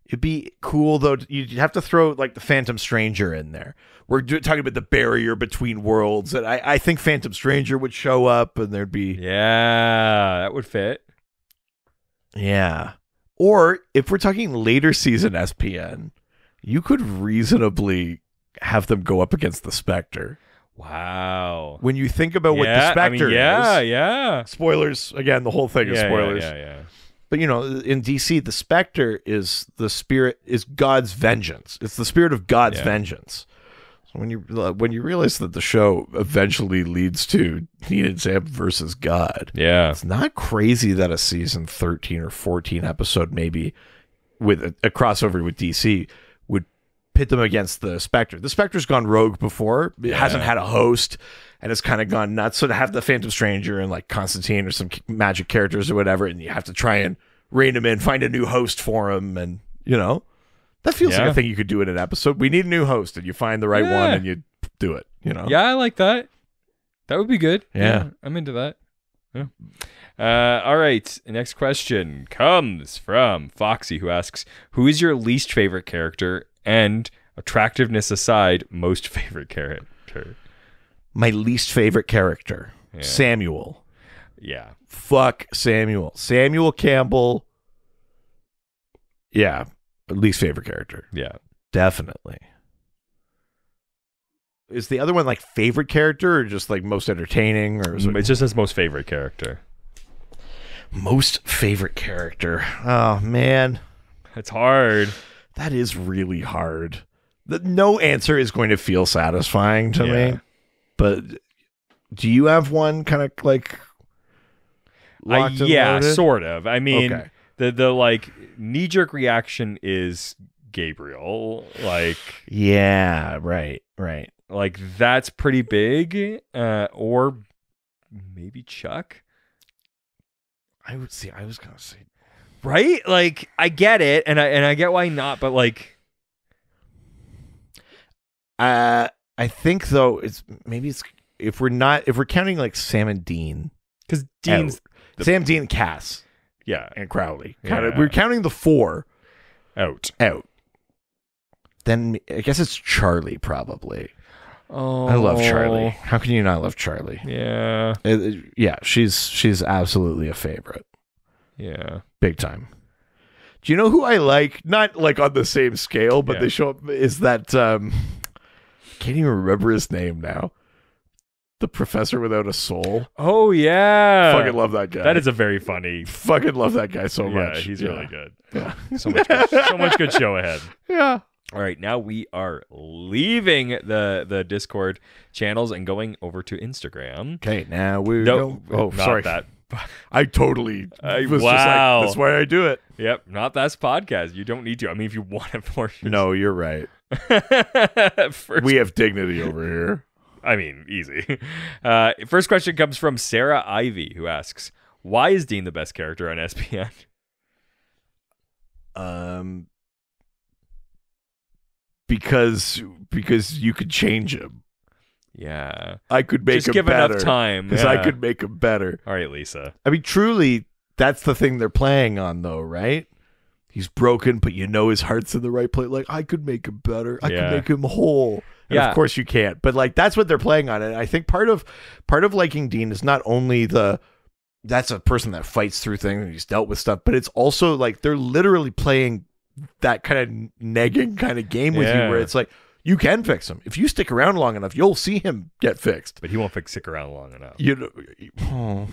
It'd be cool though. You'd have to throw like the Phantom Stranger in there. We're talking about the barrier between worlds, and I think Phantom Stranger would show up, and there'd be Yeah, that would fit. yeah. Or if we're talking later season SPN, you could reasonably have them go up against the Spectre. Wow. When you think about what the Spectre is, yeah. spoilers again. The whole thing is spoilers. Yeah. But in DC, the Spectre is God's vengeance. It's the spirit of God's vengeance. So when you realize that the show eventually leads to Dean and Sam versus God, Yeah. it's not crazy that a season 13 or 14 episode maybe with a crossover with DC would pit them against the Spectre. The Spectre's gone rogue before. It hasn't had a host. And it's kind of gone nuts. So to have the Phantom Stranger and like Constantine or some magic characters or whatever, and you have to try and rein him in, find a new host for him, and that feels like a thing you could do in an episode. We need a new host, and you find the right one, and you do it. Yeah, I like that. That would be good. Yeah. I'm into that. Yeah. All right. Next question comes from Foxy, who asks, who is your least favorite character and, attractiveness aside, most favorite character? My least favorite character, Yeah. Samuel. Yeah. Fuck Samuel. Samuel Campbell. Yeah, least favorite character. Yeah. Definitely. Is the other one like favorite character or just like most entertaining, or is It just says most favorite character. most favorite character? Oh man, It's hard. that is really hard. No answer is going to feel satisfying to Yeah. me. But do you have one kind of like locked and Yeah, loaded? sort of. I mean, Okay. the like knee-jerk reaction is Gabriel. Yeah, right. Like that's pretty big. Or maybe Chuck. I would see. I was gonna say. Right? Like I get it, and I get why not, but like I think though it's if we're counting like Sam and Dean, because Dean's Sam, Dean, Cass, yeah and Crowley. Yeah. We're counting the four out. out. then I guess it's Charlie probably. Oh, I love Charlie. How can you not love Charlie? Yeah, Yeah, she's absolutely a favorite. yeah. Big time. Do you know who I like? Not like on the same scale, but Yeah. they show up. Is that can't even remember his name now. The professor without a soul. Oh yeah, Fucking love that guy. That is a very funny. fucking love that guy so Yeah, much. he's really good. Yeah. So much good show ahead. Yeah. All right, now we are leaving the Discord channels and going over to Instagram. Okay, now we No, go. Oh, not sorry. that. I totally was just wow. like, that's why I do it. Yep, not that's podcast. You don't need to. I mean, if you want to force No, you're right. First, We have dignity over here. I mean, easy. First question comes from Sarah Ivy, who asks, "Why is Dean the best character on SPN?" Because you could change him. Yeah, I could make just him give better. enough time. Because Yeah. I could make him better. All right, Lisa. I mean, truly, that's the thing they're playing on, though, right? He's broken, but you know his heart's in the right place. Like, I could make him better. I Yeah. could make him whole. And Yeah. of course you can't. But like, that's what they're playing on. And I think part of liking Dean is not only that's a person that fights through things and he's dealt with stuff, but it's also like they're literally playing that kind of negging kind of game with you, Yeah. where it's like you can fix him if you stick around long enough. You'll see him get fixed. But he won't stick around long enough. You know,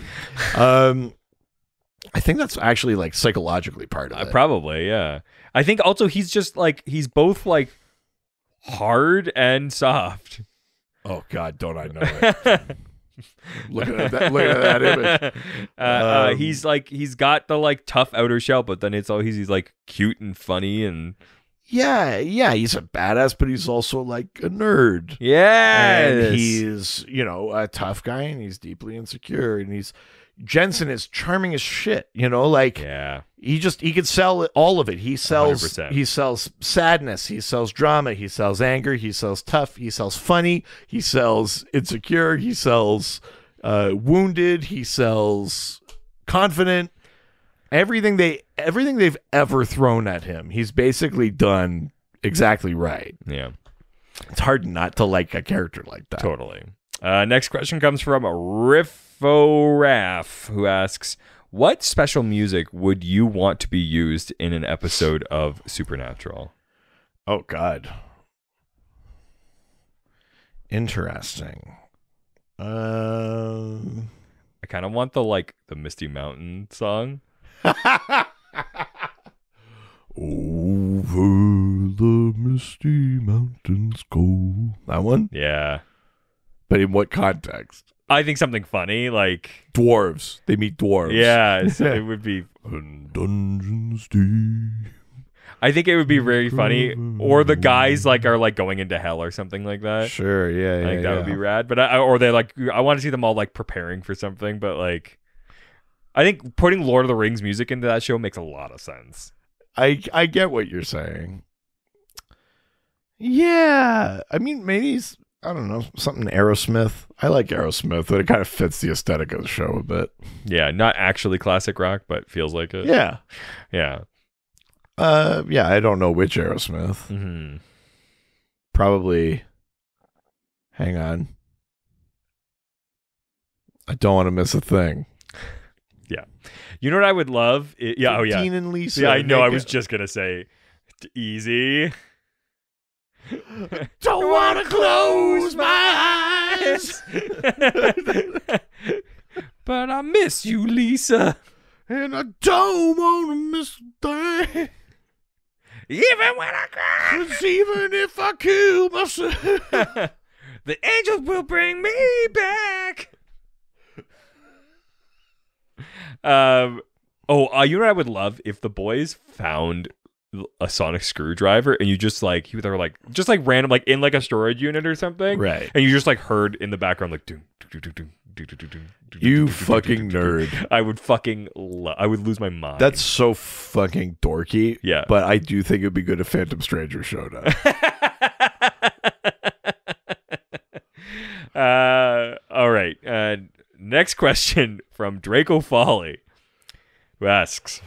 I think that's actually like psychologically part of it. Probably, yeah. I think also he's just like he's both like hard and soft. Oh God, don't I know it? Looking at that image. He's got the like tough outer shell, but then it's all he's like cute and funny and Yeah, he's a badass, but he's also like a nerd. yes. And he's, a tough guy, and he's deeply insecure, and Jensen is charming as shit, like yeah. he could sell all of it. He sells 100%. he sells sadness, he sells drama, he sells anger, he sells tough, he sells funny, he sells insecure, he sells wounded, he sells confident. Everything they've ever thrown at him, he's basically done exactly right. Yeah. It's hard not to like a character like that. Totally. Next question comes from Rifforaf, who asks, "What special music would you want to be used in an episode of Supernatural?" Oh God. Interesting. I kind of want the Misty Mountain song. Over the misty mountains go. That one? Yeah. But in what context? I think something funny, like Dwarves. They meet dwarves. yeah, it would be. And dungeons deep. I think it would be very funny, or the guys are going into hell or something like that. Sure, yeah, I think that would be rad. But I want to see them all preparing for something. But I think putting Lord of the Rings music into that show makes a lot of sense. I get what you're saying. Yeah. I mean, maybe I don't know, something Aerosmith. I like Aerosmith, but it kind of fits the aesthetic of the show a bit. Yeah, not actually classic rock, but feels like it. Yeah. Yeah. Yeah, I don't know which Aerosmith. Mm-hmm. Probably. Hang on. I don't want to miss a thing. Yeah. You know what I would love? Oh, yeah. Dean and Lisa. Yeah, I know. I make was it- just going to say easy. Don't want to close my eyes. But I miss you, Lisa. And I don't want to miss a thing. Even when I cry, 'Cause even if I kill myself. the angels will bring me back. You know what I would love if the boys found a sonic screwdriver and you just they were just random in a storage unit or something, Right. and you just heard in the background doom, doom, doom, doom, doom, doom, doom, doom, You doom, doom, fucking doom, doom, doom. nerd. I would fucking I would lose my mind. That's so fucking dorky. Yeah. But I do think it'd be good if Phantom Stranger showed up. All right. Next question from Draco Folly, who asks,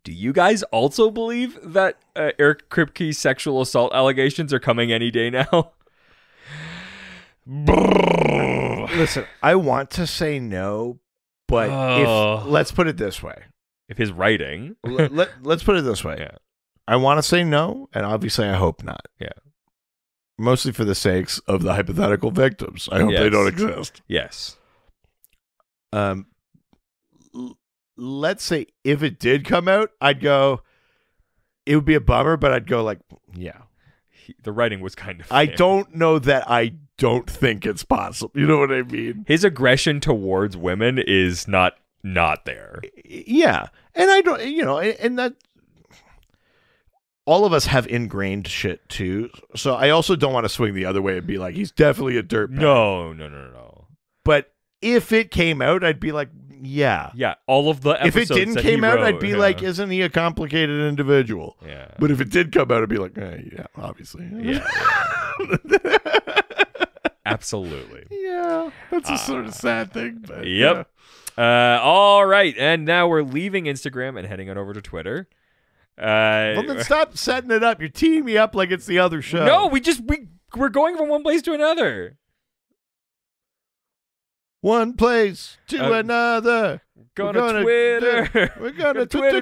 Do you guys also believe that Eric Kripke's sexual assault allegations are coming any day now? Listen, I want to say no, but let's put it this way. If his writing... Let's put it this way. Yeah. I want to say no, and obviously I hope not. Yeah. Mostly for the sakes of the hypothetical victims. I hope they don't exist. Yes. Let's say if it did come out, I'd go, it would be a bummer, but I'd go like, yeah. The writing was kind of... I don't know that I don't think it's possible. You know what I mean? His aggression towards women is not there. Yeah. And I don't, and that... All of us have ingrained shit too. So I also don't want to swing the other way and be like, he's definitely a dirtbag. No. But if it came out, I'd be like, yeah. Yeah, all of the if episodes it didn't that came he out, wrote, I'd be like, isn't he a complicated individual? Yeah. But if it did come out, I'd be like, yeah, obviously. Yeah. Absolutely. Yeah. That's a sort of sad thing. But, Yep. All right. And now we're leaving Instagram and heading on over to Twitter. Well, then stop setting it up. You're teeing me up like it's the other show. No, we're going from one place to another. One place to another. Go to Twitter. We're going to Twitter.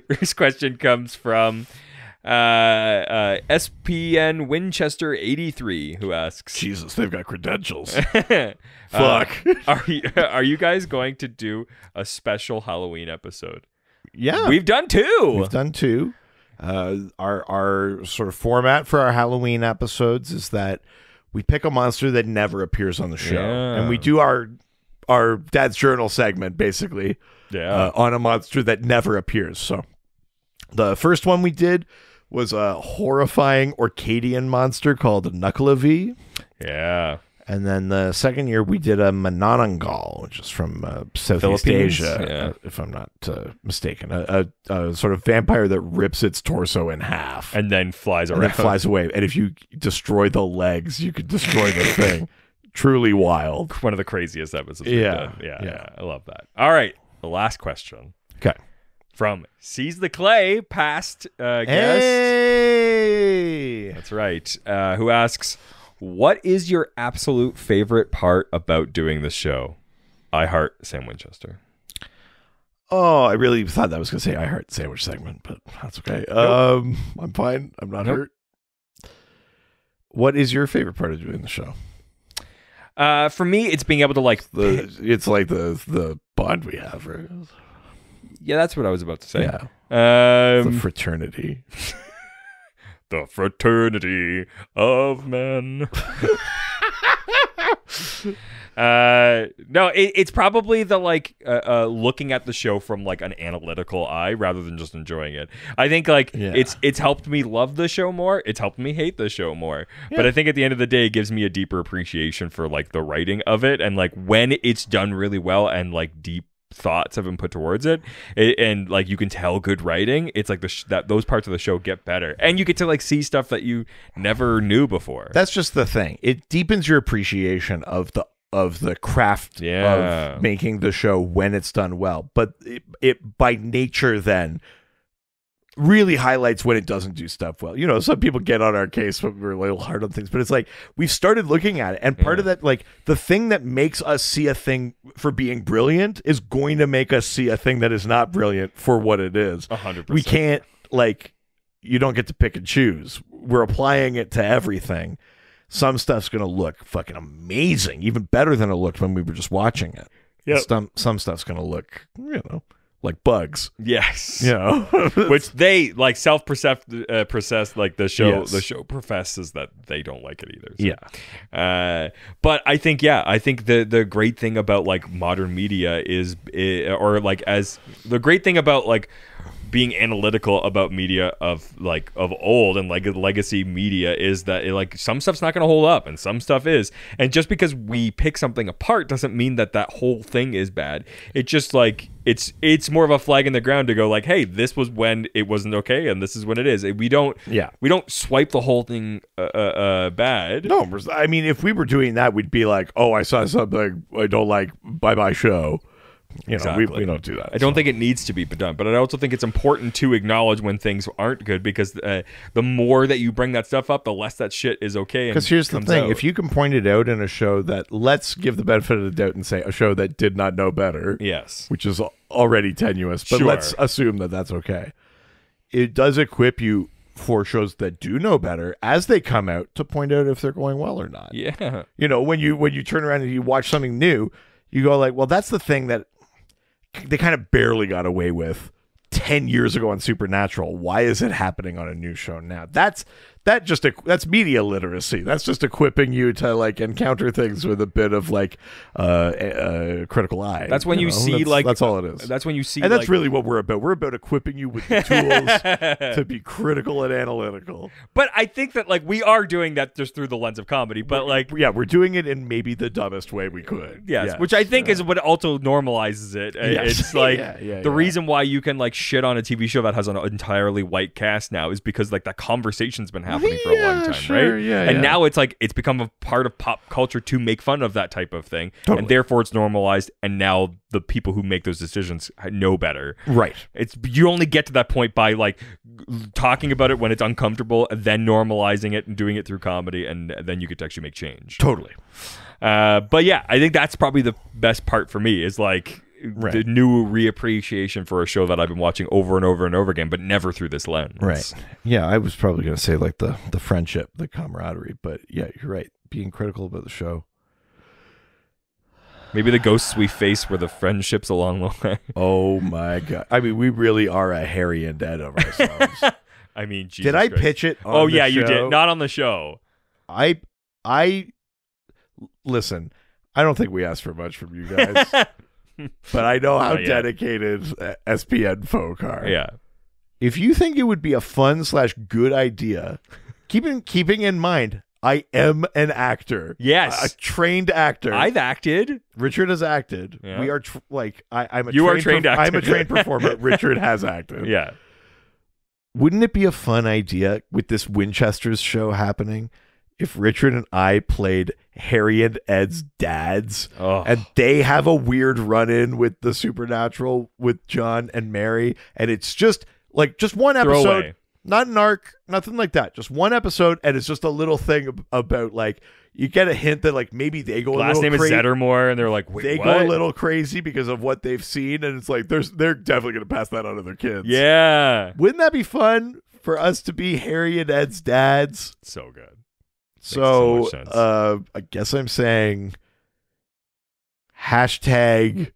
First question comes from SPN Winchester 83, who asks, Jesus, they've got credentials. Fuck. Are you guys going to do a special Halloween episode? Yeah. We've done two. We've done two. Our sort of format for our Halloween episodes is that we pick a monster that never appears on the show. Yeah. And we do our Dad's Journal segment, basically, on a monster that never appears. So the first one we did was a horrifying Orcadian monster called Knuckleavee. Yeah. And then the second year we did a Manananggal, which is from Southeast Philippines? Asia, if I'm not mistaken. A sort of vampire that rips its torso in half. And then flies And around. then flies away. And if you destroy the legs, you could destroy the thing. Truly wild. One of the craziest episodes we've Yeah. done. Yeah. I love that. All right. The last question. Okay. From Seize the Clay, past guest. Hey! That's right. Who asks, what is your absolute favorite part about doing the show? I heart Sam Winchester. Oh, I really thought that was going to say I heart sandwich segment, but that's okay. I'm fine. I'm not hurt. What is your favorite part of doing the show? For me, it's being able to It's like the bond we have, right? Yeah, that's what I was about to say. Yeah. The fraternity. The fraternity of men. No, it's probably the looking at the show from like an analytical eye rather than just enjoying it. I think it's helped me love the show more. It's helped me hate the show more. Yeah. But I think at the end of the day, it gives me a deeper appreciation for like the writing of it, and like when it's done really well and like deep thoughts have been put towards it, and like you can tell good writing, it's like that those parts of the show get better, and you get to like see stuff that you never knew before. That's just the thing. It deepens your appreciation of the craft of making the show when it's done well, but it by nature then really highlights when it doesn't do stuff well. You know, some people get on our case when we're a little hard on things, but it's like we've started looking at it, and part of that, like the thing that makes us see a thing for being brilliant is going to make us see a thing that is not brilliant for what it is. 100%. We can't, like, you don't get to pick and choose. We're applying it to everything. Some stuff's going to look fucking amazing, even better than it looked when we were just watching it. Yep. Some stuff's going to look, like bugs. Yes. Which they like process like the show. Yes. The show professes that they don't like it either. So. Yeah. But I think the great thing about like modern media is the great thing about like being analytical about media of old and like legacy media is that like some stuff's not going to hold up and some stuff is, and just because we pick something apart doesn't mean that whole thing is bad. It just like it's more of a flag in the ground to go like, hey, this was when it wasn't okay and this is when it is. We don't swipe the whole thing bad. No, I mean, if we were doing that, we'd be like, oh, I saw something I don't like, bye show. You know, Exactly. we don't do that. I don't think it needs to be done, but I also think it's important to acknowledge when things aren't good, because the more that you bring that stuff up, the less that shit is okay. Because here's the thing: out. if you can point it out in a show that, let's give the benefit of the doubt and say a show that did not know better, yes, which is already tenuous, but Sure. let's assume that that's okay. It does equip you for shows that do know better as they come out to point out if they're going well or not. yeah, You know, when you turn around and you watch something new, you go like, well, that's the thing that they kind of barely got away with 10 years ago on Supernatural. Why is it happening on a new show now? That's media literacy. That's just equipping you to like encounter things with a bit of like critical eye. that's when you know? see That's- like that's all it is. That's when you see, And that's like, really what we're about. We're about equipping you with the tools to be critical and analytical. But I think that like we are doing that just through the lens of comedy. But like, Yeah, we're doing it in maybe the dumbest way we could. yes, which I think is what also normalizes it. Yes. It's like Yeah, the reason why you can like shit on a TV show that has an entirely white cast now is because like that conversation's been happening for a long time, sure, right? yeah, and yeah. now it's like it's become a part of pop culture to make fun of that type of thing, Totally. and therefore it's normalized. And now the people who make those decisions know better. Right. It's you only get to that point by like talking about it when it's uncomfortable, and then normalizing it and doing it through comedy, and then you get to actually make change. Totally. But yeah, I think that's probably the best part for me is like Right. the new reappreciation for a show that I've been watching over and over and over again, but never through this lens. Right. Yeah, I was probably going to say like the friendship, the camaraderie, but yeah, you're right. Being critical about the show. Maybe the ghosts we face were the friendships along the way. Oh my god. I mean, we really are a Harry and Dead of ourselves. I mean, Jesus Did I Christ. pitch it on Oh the yeah, you show? did. Not on the show. I listen, I don't think we asked for much from you guys. But I know how Not yet. dedicated SPN folk are. Yeah. If you think it would be a fun/good idea, keeping in mind, I am an actor. Yes. A trained actor. I've acted. Richard has acted. Yeah. We are I'm a You are trained trained actor. I'm a trained performer. Richard has acted. Yeah. Wouldn't it be a fun idea with this Winchester's show happening if Richard and I played Harry and Ed's dads, Oh. and they have a weird run-in with the Supernatural with John and Mary, and it's just one episode, Throwaway. not an arc, nothing like that, just one episode, and it's just a little thing about like you get a hint that like maybe they go a Last little name is crazy. Zettermore, and they're like, wait, They what? go a little crazy because of what they've seen, and it's like they're definitely going to pass that on to their kids. Yeah. Wouldn't that be fun for us to be Harry and Ed's dads? So good. So, so much sense. I guess I'm saying hashtag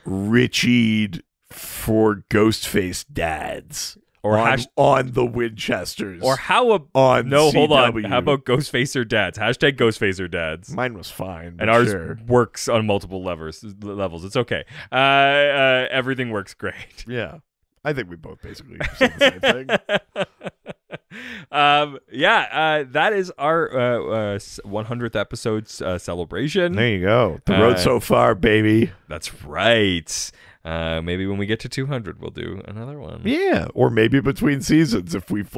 Richie for Ghostface dads Or on the Winchesters. Or how about on hold on. CW. How about Ghostfacer dads? Hashtag Ghostfacer dads. Mine was fine. And but ours sure. works on multiple levels. It's okay. Everything works great. Yeah. I think we both basically said the same thing. That is our 100th episode celebration. There you go. The road so far, baby. That's right. Maybe when we get to 200, we'll do another one. Yeah. Or maybe between seasons if we've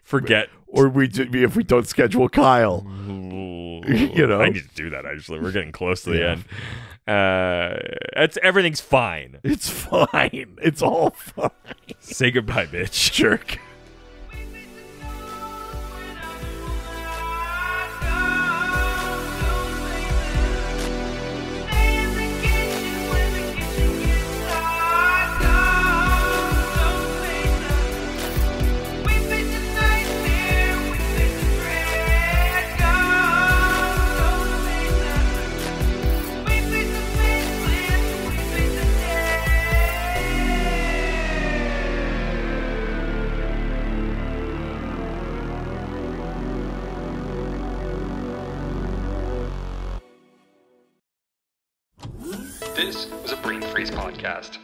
Forget. or if we don't schedule Kyle. You know. I need to do that. Actually, we're getting close to the Yeah. end. Everything's fine. It's fine. It's all fine. Say goodbye, bitch. Jerk. This was a Brain Freeze podcast.